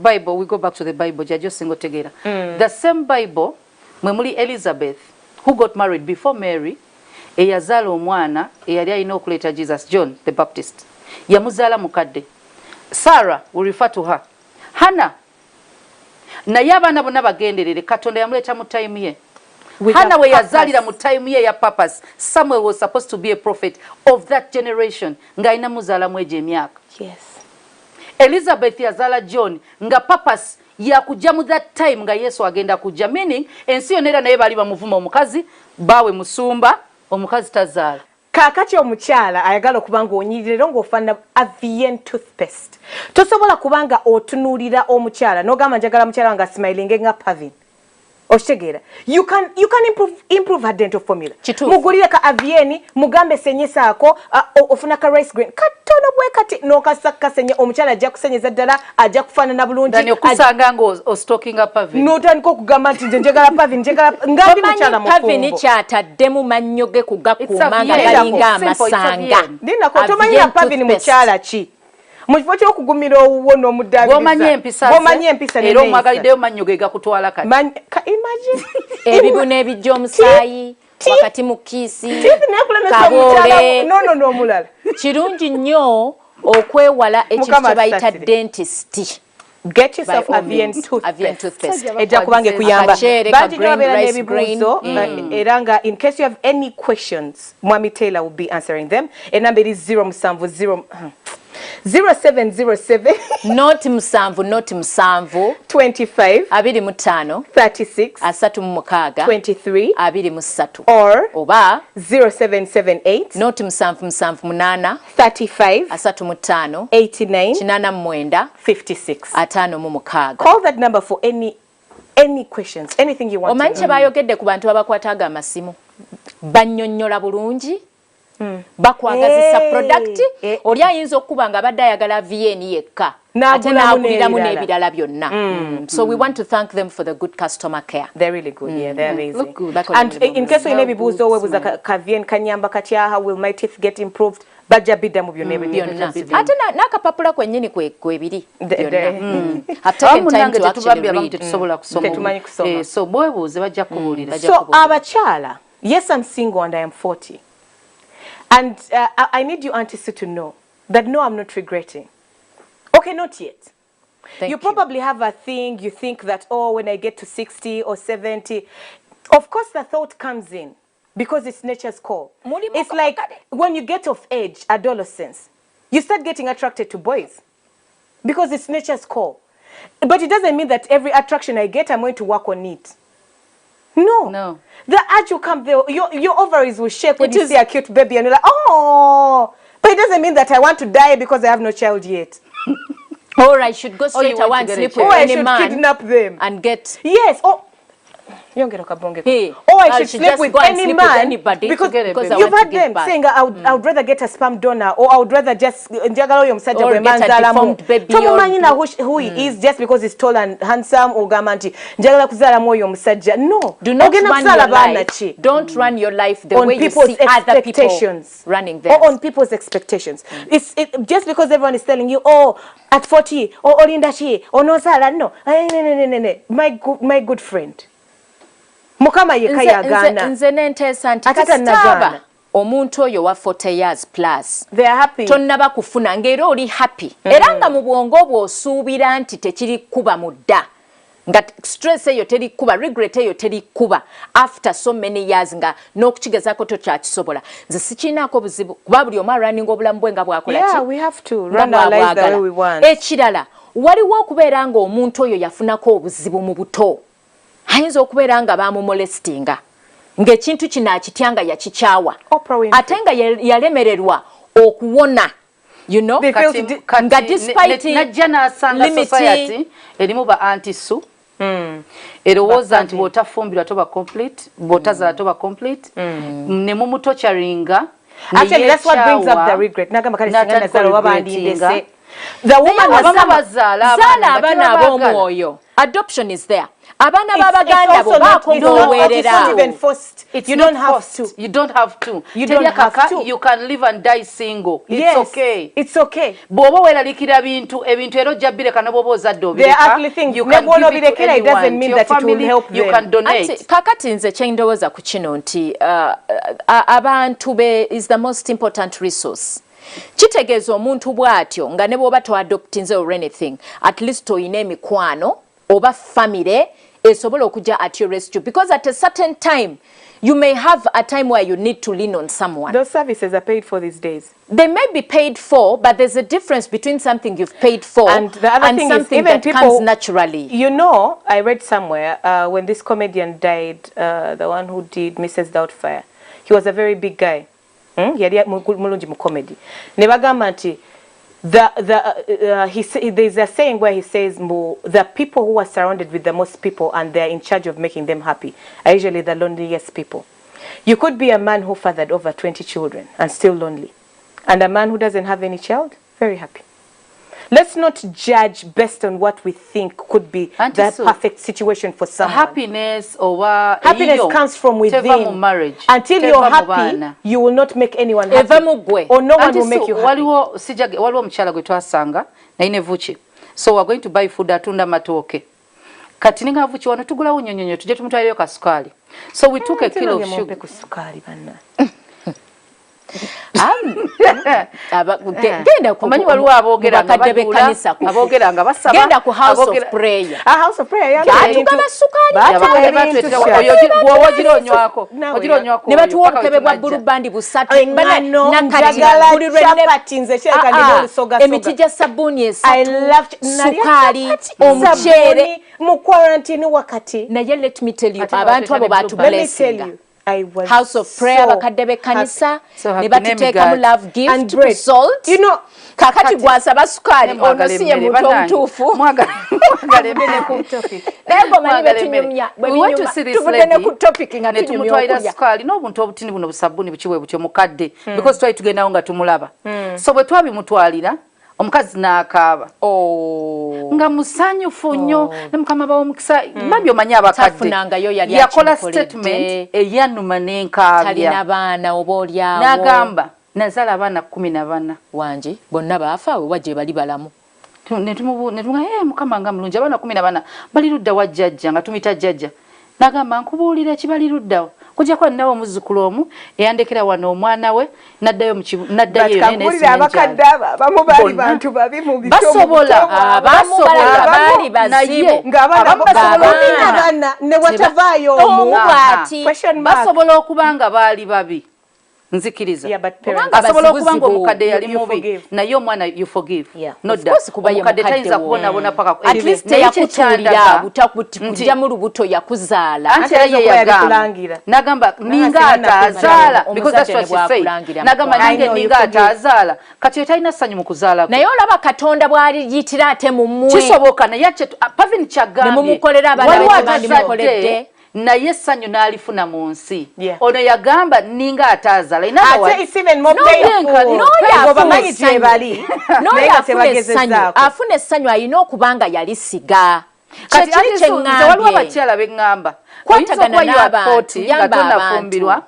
Bible, we go back to the Bible. Just single together. The same Bible, Memuli Elizabeth, who got married before Mary, eyazala omwana eyali alina okuleeta Jesus, John the Baptist. Yamuzala mukadde. Sarah, we refer to her. Hannah, naye abaana bonna bagenderere Katonda yamuleeta mu time ye. Hannah we yazalira mu time ye ya purpose. Samuel was supposed to be a prophet of that generation. Nga ina muzala mweje emyaka. Yes. Elizabeth yazala John nga purpose ya kujja mu that time nga Yesu agenda kujja, meaning ensi yonera naye bali bamuvuma omukazi bawe musumba omukazi tazaala. Kakati omukyala ayagala okubanga onyirira ng'ofaanana Avienne toothpaste. Tosobola kubanga otunuulira omukyala n'ogamba njagala mukyala nga smiling nga Pavin. Oshtegera. You can improve her dental formula. Mugulire ka Avienne mugambe senyesa ako ofuna ka rice grain. Katono bwe kati no kasaka senye omukyala ajja kusenyeza ddala ajja kufaanana bulungi. Dani okusanga ngo stalking up Pavin. No tandiko kugamba nti njagala Pavin njagala ngandi mukyala mufumbo. Pavin kyataddemu mannyoge kugakuumanga galinga amasanga. Nina ko tomanyi Pavin mukyala ki. Mujifo kyo kugumira owuwo n'omuddaabiriza. Bomanye empisa era omwagaliddeyo mannyoge gakutwala kati. Imagine. Ebibuno ebijja omusaayi wakati mu kiisi kaboole. No omulala. Kirungi nnyo okwewala ekyo kye bayita dentist. Get yourself Avienne toothpaste. Ejja kubange kuyamba. Banji nyobeera n'ebibuuzo era nga in case you have any questions, Mwami Taylor will be answering them. Enamba eri 0707 not musanvu 25 25 36 23 23 or oba 0778 not musanvu 8 35 89 56. Call that number for any questions, anything you want. Omanyi kye bayogedde ku bantu abakwataga amasimu bannyonnyola bulungi. Bakwagazisa product oli ayinza okuba nga abadde ayagala VN yekka ate n'aguliramu n'ebirala byonna. So we want to thank them for the good customer care. They're really good. Yeah, they're amazing. And in case olina ebibuuzo webuuza ka VN kanyamba katya, how will my teeth get improved? Bajja bidda mu byonna byonna. Ate n'akapapula kwennyini kwebiri byonna. So bwebuuze bajja kubuulira. So abakyala, yes, I'm single and I am 40. And I need you, Auntie Sue, to know that no, I'm not regretting. Okay, not yet. You probably have a thing, you think that, oh, when I get to 60 or 70, of course the thought comes in because it's nature's call. It's like when you get of age, adolescence, you start getting attracted to boys because it's nature's call. But it doesn't mean that every attraction I get, I'm going to work on it. No. The urge will come there. Your ovaries will shake when you see a cute baby and you're like, oh. But it doesn't mean that I want to die because I have no child yet. Or I should go straight away and sleep with any man. Or I should kidnap them. And get... Yes. Oh, I should sleep with any man because you've had them saying I would rather get a sperm donor, or I would rather just who he is just because he's tall and handsome, or gamanti no, do not run your life. Don't run your life the way you see other people running there, or on people's expectations. It's just because everyone is telling you, oh, at 40 or Olindachi or no sala, no. My good friend. Mukama yekayagana. Nze nentesa nti kasitaba omuntu oyo wa 40 years plus. They are happy. Tonnaba kufuna ngero oli happy. Era nga mu bwongo bwo osuubira nti tekiri kuba mudda. Nga stress eyo teri kuba, regret eyo teri kuba after so many years nga n'okukigezako tokyakisobola. Nze sikiinaako buzibu kuba buli omu running obulamu bwe nga bwakola ki. Yeah, we have to run our lives the way we want. Ekirala waliwo okubeera nga omuntu oyo yafunako obuzibu mu buto. Ayinza okubeera nga bamumolestinga ng'ekintu kino akityanga yakikyawa ate nga yalemererwa okuwona, you know, nga despite najja n'asanga society erimu ba anti-su erowooza nti bw'otafumbirwa toba complete, bw'otazala toba complete, ne mumutocharinga. Actually, that's what brings up the regret. Nagamba kale singa nazalo wabandindese. The woman was zala abana ab'omwoyo. Adoption is there. Abana babaganda bo bakongowerera. It's not even forced. You don't have to. You don't have to. You don't have to. You can live and die single. It's okay. It's okay. Bobo weralikira ebintu ero jabbire kana bobo zaddo there are ugly things. You can give it to anyone. It doesn't mean that it will help them. You can donate. Kakati nze kyendowoza ku kino nti abantu be is the most important resource. Kitegeeza omuntu bw'atyo nga ne bw'oba toadoptinze or anything, at least oyina emikwano oba family esobola okujja at your rescue, because at a certain time you may have a time where you need to lean on someone. Those services are paid for these days. They may be paid for, but there's a difference between something you've paid for and the other thing something is, even that people, comes naturally. You know, I read somewhere when this comedian died, the one who did Mrs. Doubtfire, he was a very big guy. Yali mulungi mu comedy. Nebagamba nti there's a saying where he says the people who are surrounded with the most people and they're in charge of making them happy are usually the loneliest people. You could be a man who fathered over 20 children and still lonely, and a man who doesn't have any child, very happy. Let's not judge based on what we think could be the perfect situation for someone. Happiness comes from within. Marriage. Until you're happy, you will not make anyone happy. Or no one will make you happy. Waliwo mchala gwe twasanga na ine vuchi. So we're going to buy food atunda matoke. Kati ninga vuchi wano tugulawo nyonyonyo tuje tumutwalireyo kasukali. So we took a kilo of sugar. Genda kumanyi waliwo abogeranga basaba genda ku house of prayer. A house of prayer yatugaba sukali ne batuwa obukebe bwa bulubandi busatu emiti gya sabuni esatu sukali omuceere mu quarantine wakati naye let me tell you abantu abo batublessinga. House of prayer bakadde bekanisa ne batuteka mu love gift to salt, you know, kakati gwasaba sukali ono siye muntu omutuufu mwagale bene ku topic lego mani betunyumya tubudde ku topic nga tumutwalira sukali n'obuntu obutini buno busabuni bukiwe butyo mukadde because twali tugendawo nga tumulaba so bwe twabimutwalira omukazi n'akaaba nga musanyufu nnyo ne mukama bawo mukisa mbabyo manyi abakadde yakola statement eyanuma n'enkaabya talina baana oba olyawo n'agamba nazala abaana 14 wangi bonna baafa we wajje bali balamu netunga mukama nga mulungi abaana 14 bali ludda wa jjajja nga tumita jjajja n'agamba nkubuulira ekibali luddawo kujja kwa nawo muzzukulu omu eyandekera wano omwana we naddayo nene abakadde abamu bali bantu babi mu basobola bali bazibu ng'abaana ne watavaayo omu basobola okubanga baali babi nzikiriza asobola okubanga omukadde yali mubi naye omwana you forgive nodda omukadde tayinza kubonabona paka at least yakutuulira butakujja mu lubuto yakuzaala anti ye yagamba nagamba ninga atazaala because that's what she said nagamba nange ninga atazaala kati talina ssanyu mu kuzaala naye olaba Katonda bw'aliyitira ate mu mmwe kisoboka naye pavin kyagambye ne mumukolera abaana be bandimukoledde naye essanyu n'alifuna mu nsi ono yagamba ninga ataazala afuna essanyu alina okubanga yalisiga kati waliwo abakyala beŋŋamba kwatagana n'abantu nga tonnafumbirwa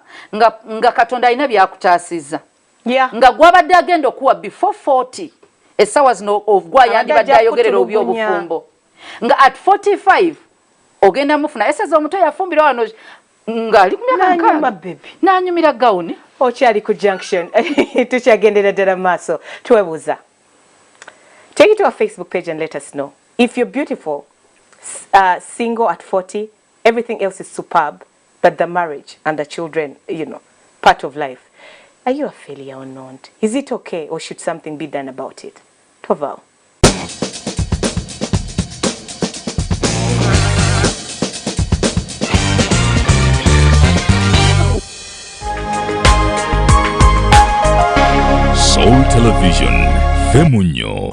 nga Katonda alina byakutaasizza nga gwabadde agenda okuwa before 40 essaawa zino ogwa yandibadde ayogerera oby obufumbo nga at 45 ogenda mufuna eseza omuto yafumbirwa wano ng'ali ku myaka nkaaga n'anyumira gawuni okyali ku junction tukyagendera ddala maaso twebuuza. Take it to our Facebook page and let us know if you're beautiful, single at 40, everything else is superb, but the marriage and the children, part of life. Are you a failure or not? Is it okay, or should something be done about it? Toval. Soul Television, Femunyo.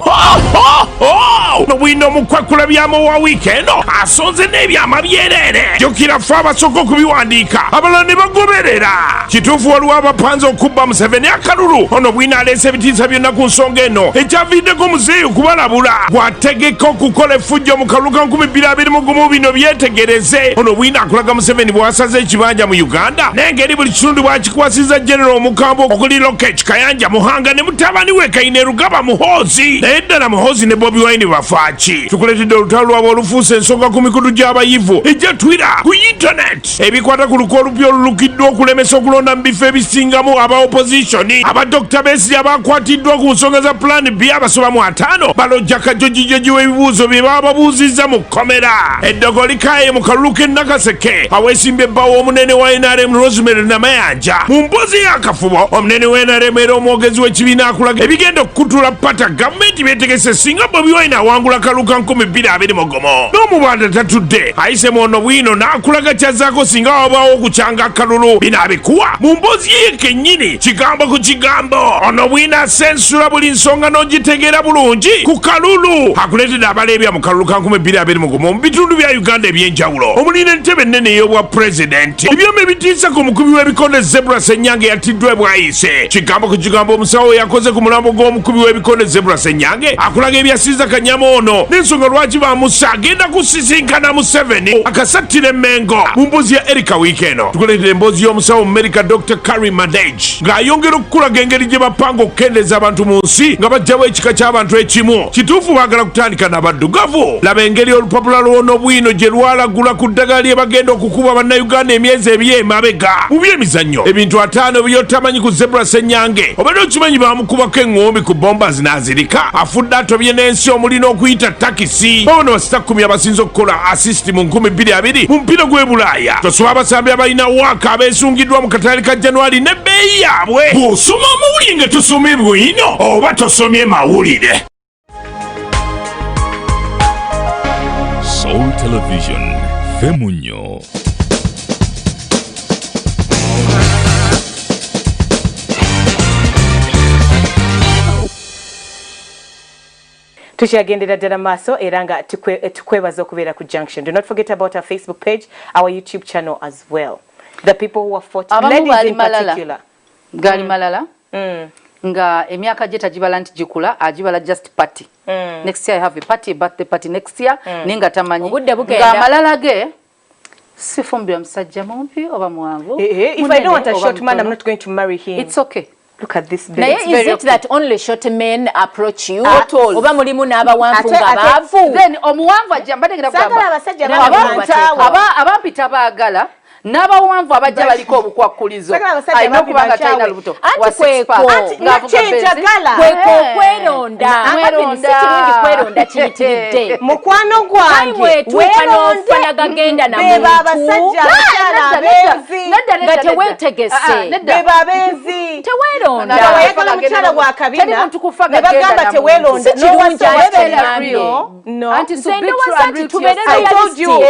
Wino mukwakula byamo wa weekendo asonze n'ebyama byerere jokira fe abasoko kubiwandiika abalala ne bagoberera kituufu waliwo abapanze okubba Museveni akalulu ono bwina aleese ebitiisa byonna ku nsonga eno ekyaviiddeko muzeeyi okubalabula bw'ategeka okukola effujjo mu kalulu ka 2021 bino byetegereze ono bwina akulaga Museveni bw'asaze ekibanja mu Uganda n'engeri buli kitundu bw'akikwasizza General Omukambwe okuli Lokech Kayanja Muhanga ne mutabani we Kayine Rugaba Muhoozi naye ddala Muhoozi ne Bobi Wine bafaaki tukuletedde olutalo lwabwe olufuuse ensonga ku mikutu gy'abayivu ejja twira ku internet ebikwata ku luko olupya olulukiddwa okulemesa okulonda mu bifo ebisingamu aba oppositioni aba Dr. Besigye abakwatiddwa ku nsonga za plan B abasoba mu 5 balojja kajjojijeji w'ebibuuzo bye baba babuuzizza mu kkomera eddogo likaaye mu kalulu k'e Nakaseke aweesimbye ebbawo omunene wa NRM Rosemary Namayanja mu mpozi y'akafubo omunene wa NRM era omwogezi w'ekibiina akulaga ebigenda okukutula pata gavumenti beetegese singa Bobi Wine awangula kalulu ka 2020 n'omubanda tatudde ayise mu ono bwino n'akulaga kyazzaako singa wabaawo okukyanga akalulu bino abikuwa mu mboozi ye kennyini kigambo ku kigambo ono bwino asensula buli nsonga n'ogitegeera bulungi ku kalulu akuleetedde abaleebya mu kalulu ka 2020 mu bitundu bya Uganda ebyenjawulo omulina entebe ennene ey'obwa pulezidenti ebyama ebitiisa ku mukubi w'ebikonde Zebra Ssenyange yatiddwa bwayise kigambo ku kigambo omusawo yakoze ku mulambo gw'omukubi w'ebikonde Zebra Ssenyange akulaga ebyasiza Kanyama ono n'ensonga lwaki bamusa agenda kusisinkana Museveni akasattira emmengo mu mboozi ya Erika Weekeno tukuleetera emboozi y'omusawo mu America Dr. Carrie Madej ng'ayongera okukulaga engeri gye bapanga okukendeeza abantu mu nsi nga baggyawo ekika ky'abantu ekimu kituufu baagala kutandika n'abaddugavu laba engeri olupapula lw'ono bwino gye lwalagula ku ddagala lye bagenda okukuba bannayuganda emyezi ebiri emabega mu by'emizannyo ebintu 5 by'otamanyi ku Zebra Ssenyange obadde okimanyi baamukubako eŋŋombi ku bomba zinaazirika afudde atobye n'ensi omulina okuyita takisi ono basita 10 abasinze okukola assist mu 2020 mu mpira gw'e Bulaaya tosoba abasambi abalina waka abeesungiddwa mu katale ka January n'ebbeeyi yaabwe bw'osoma amawulire nga tosomye bwino oba tosomye mawulire. Soul Television, Femunyo. Tukyagendera ddala maaso era nga tukwebaza okubeera ku Junction. Do not forget about our Facebook page, our YouTube channel as well. The people who are 40, ladies in particular. Gali malala. Nga emyaka gye tagibala nti gikula agibala just party. Next year I have a party, birthday party next year. Ninga tamanyi. Nga malala ge sifumbira musajja mumpi oba muwanvu. If I don't want a short man, I'm not going to marry him. It's okay. Look at this baby. Is it that only short men approach you? Oba mulimu n'abawanvu nga baavu. Then omuwanvu ajja mbadde ngira kugamba abampita baagala n'abawanvu abajja baliko obukwakulizo alina okubanga talina lubuto kweronda kweronda kiyitiridde mukwano gwange weronda gagenda na muntu abasajja abakyala abenzi nga teweetegese beba abenzi teweronda wayagala mukyala gwa kabina ne bagamba teweronda anti nze ndowooza nti tubeere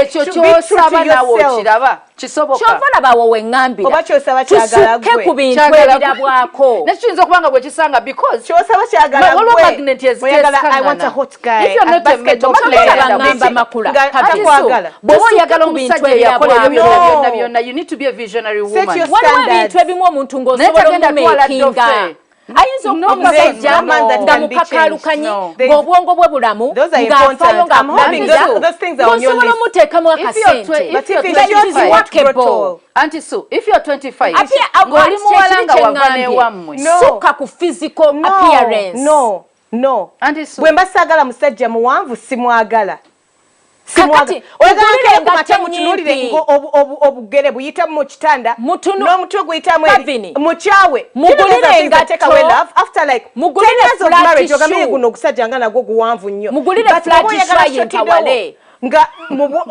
ekyo ky'osaba nawe okiraba kisoboka chovala bawo wengambira oba kyosaba kyagala gwe tusuke ku bintu ebirabwako nekiyinza okubanga gwe kisanga because kyosaba kyagala gwe gwe magnet oyagala I want a hot guy if you're not a metal player ngamba makula atakwagala bwoba oyagala omusajja yakola ebyo byonna byonna you need to be a visionary woman waliwo ebintu ebimu omuntu ng'osobola omumekinga ayinza okumusajja nga mukakalukanye ng'obwongo bwe bulamu ng'afaayo ng'akulamiriza omuteekamu akasente Auntie Sue, if you're 25, ng'oli muwala nga wava n'ewammwe sukka ku physical appearance. No. Auntie Sue, bwe mba saagala musajja muwanvu simwagala. Kakati oyagala kate mutunulire obugere buyitamu mu kitanda n'omutwe guyitamu eri mukyawe mugulire engatto after like 10 years of marriage ogamire guno okusajja nga nagwo guwanvu nnyo mugulire flat try entawale nga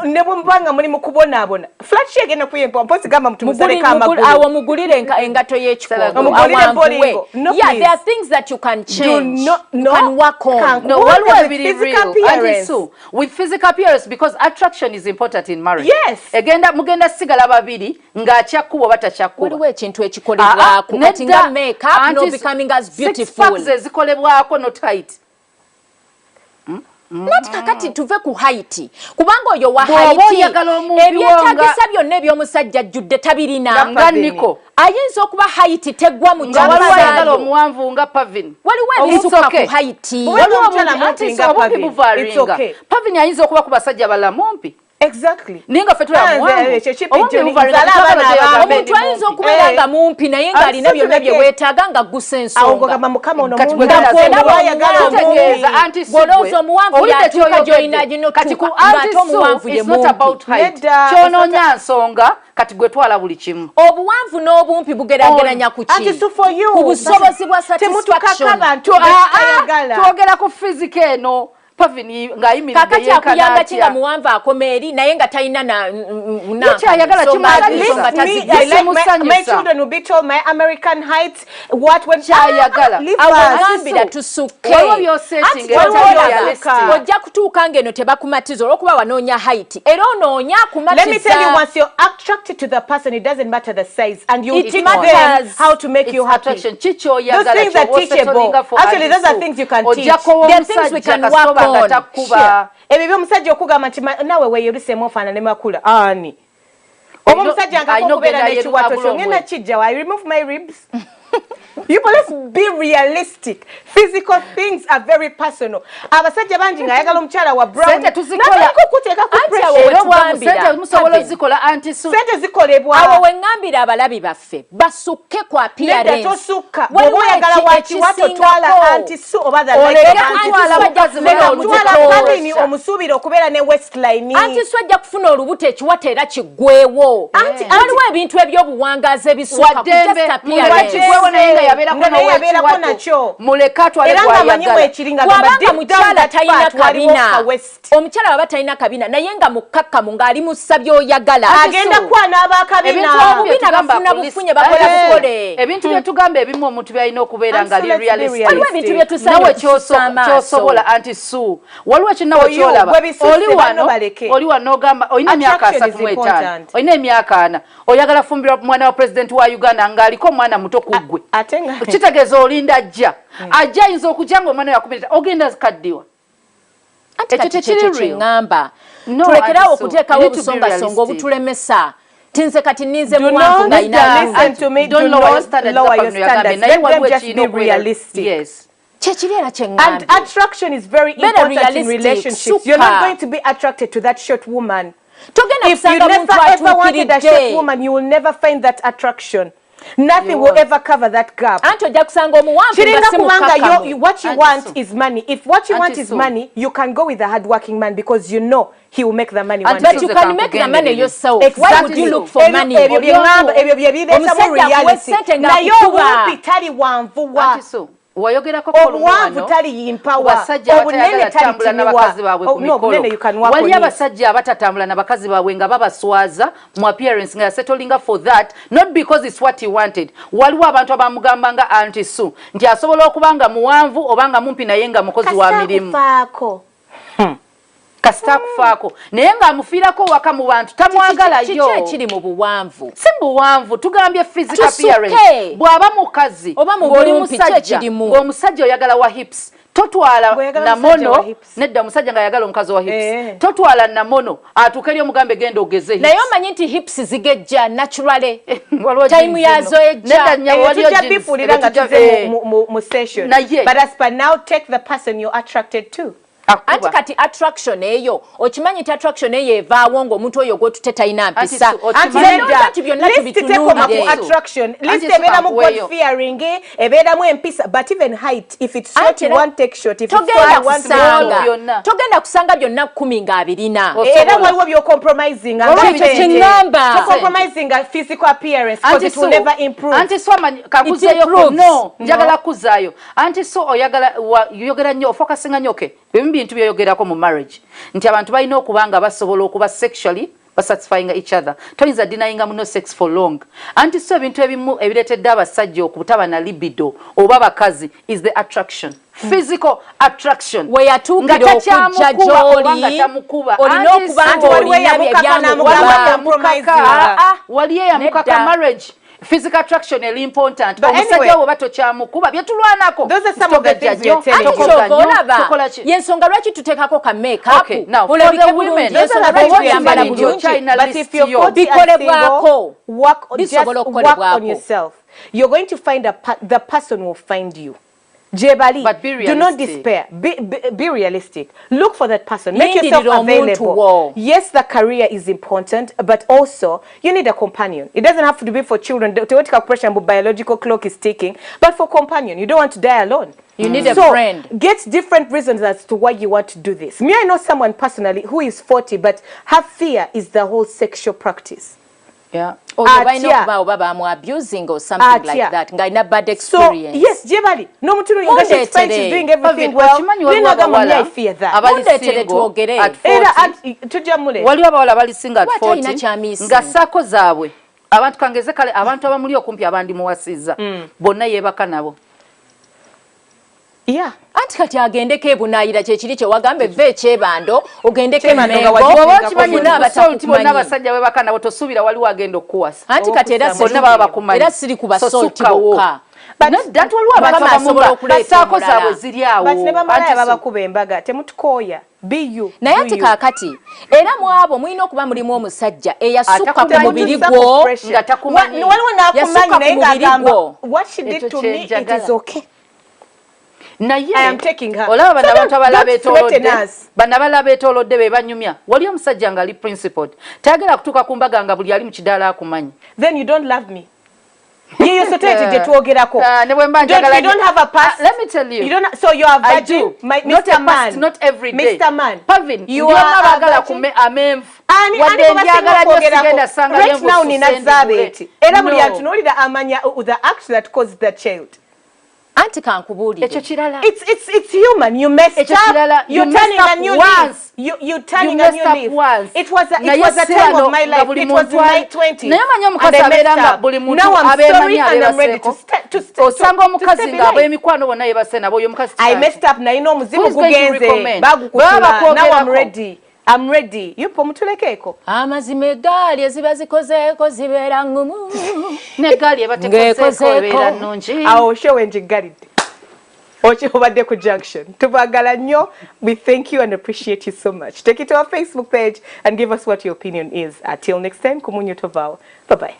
ne bwanga muri mukubonaabona flat shake eno kuyempa mposi gamba mtu muzaleka amagulu awo mugulire engato y'ekikondo mugulire bolingo yeah there are things that you can change you can work on no what will be real and so with physical appearance because attraction is important in marriage yes egenda mugenda sigala babiri ng'akyakkuba batakyakkuba waliwo ekintu ekikolebwako kati nga make up no becoming as beautiful ezikolebwako not height Not kakati tuve ku height kubanga oyo wa height ebyetagisa byonna eby'omusajja jjudde tabirina nganniko ayinza okuba height teggwa mu jawala omuwanvu nga Pavin waliwo ebisuka ku height Pavin ayinza okuba ku basajja balala mumpi exactly ninga fetura muwanvu omuntu ayinza okubeera nga mumpi naye ng'alina byonna bye weetaaga nga gusa ensonga bw'olowooza omuwanvu yatuuka gy'olina gino ng'ate omuwanvu ye mumpi kyonoonya nsonga kati gwe twala buli kimu obuwanvu n'obumpi bugeraageranya ku ki ku busobozi bwa satisfaction twogera ku fizika eno Pavini ngayimiridde kakati akuyamba kinga muwanvu akomeeri naye nga talina kyayagala my children will be told my American heights what when kyayagala awagambira tusuke ojja kutuuka ng'eno tebakumatiza olw'okuba wanoonya height era onoonya akumatiza. Let me tell you, once you're attracted to the person it doesn't matter the size and you teach them how to make you happy. Those things are teachable. Actually those are things you can teach. There are things we can work on. Ebyo by'omusajja okugamba nti nawe weeyolesemu ofaanane makula ani omusajja nkakubeera n'ekiwato kyo ngenda kijja I remove my ribs. You let's be realistic. Physical things are very personal. Abasajja bangi ng'ayagala omukyala wa brown. Sente tuzikola kuteeka ku sente musobola zikola anti su. Sente zikolebwa. Awo we ngambira abalabi baffe basukke ku appearance. Nenda tosukka. Bw'oba oyagala wa kiwato twala anti su oba the like. Omusuubira okubeera ne waistline. Anti su ajja kufuna olubuto ekiwato era kiggwewo. Waliwo ebintu eby'obuwangaazi ebisukka ku just appearance. Yabeerako nakyo muleka twale kwabanga mukyala talina kabina omukyala waba talina kabina naye nga mukkakkamu ng'ali mu ssa by'oyagala agenda kwana abakabina obubina bafuna bufunye bakola bukole ebintu bye tugamba ebimu omuntu byalina okubeera nga li realistic waliwo ebintu bye tusaba kyosobola anti su waliwo kinawe kyolaba oli wano ogamba olina emyaka 35 olina emyaka 4 oyagala fumbirwa mwana wa president wa Uganda ng'aliko omwana muto kuggwe kitegeeza olinda ajja ajja ayinza okujja nga omwana yakumirira ogenda kaddiwa ekyo tekiri ngamba tulekerawo okuteekawo obusongasonga obutulemesa tinze kati ninze muwanvu nga kyekiri era kyengambye. And attraction is very important in relationships. You're not going to be attracted to that short woman. If you never ever wanted a short woman, you will never find that attraction. Nothing will ever cover that gap. What you want is money. If what you want is money, you can go with a hardworking man because you know he will make the money one day. But you can make the money yourself. Exactly. Why would you look for money? Obuwanvu tali yimpower obunene wali abasajja abatatambula na bakazi baabwe nga babaswaza mu appearance nga settlinga for that not because it's what he wanted. Waliwo abantu abamugamba nga anti su nti asobola okubanga muwanvu obanga mumpi naye nga mukozi wa mirimu. kasita kufaako naye ng'amufiirako waka mu bantu tamwagalayo kiki ekiri mu buwanvu si buwanvu tugambye physical appearance bw'aba mukazi ng'oli musajja ng'omusajja oyagala wa hips totwala namono nedda omusajja ng'ayagala omukazi wa hips totwala namono atuuka eri omugambe genda ogeze hips naye omanyi nti hips zigejja naturally time yazo ejja tujja bifuulira nga tuze mu session but as per now take the person you're attracted to. Anti kati attraction eyo okimanyi ti attraction eyo evaawo ng'omuntu oyo gw'otutte talina mpisa anti byonna tubitunulire ku attraction list ebeera mu God fearing ebeeramu empisa but even height if it's short you want take short if it's far you want togenda kusanga byonna 10 ng'abirina era waliwo by'ocompromising ng'amba compromising physical appearance because it will never improve anti so kakuzeyo no njagala kuzaayo anti so oyogera nnyo ofokasinga nnyoke bintu byoyogerako mu marriage nti abantu balina okubanga basobola okuba sexually satisfying each other toyinza denying no sex for long anti so ebintu ebimu ebiretedde abasajja okutaba na libido oba bakazi is the attraction physical attraction weyatuukira okujja gy'oli olina okuba nti olina waliyo eyamukaka marriage physical attraction is important. Omusajja wo batokyamukuba byetulwanako. Those are some of the things we are telling you. Yensonga lwaki tuteekako ka makeup. Okay, now for the women, those are the things we are telling you. But if you're 40 and single, work on yourself. You're going to find the person will find you. Jebali, but be realistic. Do not despair. Be realistic. Look for that person. Make yourself available. Yes, the career is important, but also you need a companion. It doesn't have to be for children. The theoretical pressure and biological clock is ticking, but for companion. You don't want to die alone. You need a friend. Get different reasons as to why you want to do this. Me, I know someone personally who is 40, but her fear is the whole sexual practice. Yeah. Or I'm abusing or something like that. Ngaina bad experience. So, yes, Jebali. No mutulu English French is doing everything well. I fear that. Wali abawala bali singa at 40. Nga sako zaabwe. Abantu kangeze kale abantu abamuli okumpi abandi muwasiza. Bonna yebaka nabo. Yeah. Anti kati agendeko ebunayira kyekiri kye wagambe ve ekyebando ogendeko emengo bonna abasajja bebaka nabo tosuubira waliwo agenda okuwasa anti kati era siri ku basolti bokka that waliwo abantu abasobola okuleetaako zaabwe ziri awo but ne bamala babakuba embaga temutukooya biyu naye ate kaakati era mu abo mulina okuba mulimu omusajja eyasukka ku mubiri gwo nga takumanyi waliwo n'akumanyi naye ng'agamba what she did to me it is okay. I am taking her. Olaba bana balaba etolodde be banyumya. Wali omusajja nga ali principled. Tayagala kutuka kumbaga nga buli ali mu kidaala akumanyi. Then you don't love me. You society je tuogerako. You don't have a past. Let me tell you. You don't. So you are virgin, Mr. Man. Not every day. Mr. Man. Pavin. You are a virgin. Right now ni nazabeti. Era buli atunulira amanya the act that caused the child. Anti kankubulire it's human. You messed up. You're turning a new leaf. You turning a new leaf. It was a time of my life. It was in my 20s. And I messed up. Now I'm sorry and I'm ready to step I messed up. Na ino muzimu gugenze. Now I'm ready. I'm ready. Yupo mutulekeko. Amazima egaali eziba zikozeeko zibeera ngumu. N'eggaali ebatekozeeko ebeera nnungi. Awo show enjigalidde. Obadde ku Junction. Tubagala nnyo. We thank you and appreciate you so much. Take it to our Facebook page and give us what your opinion is. Until next time, Kumunyo Tovao. Bye-bye.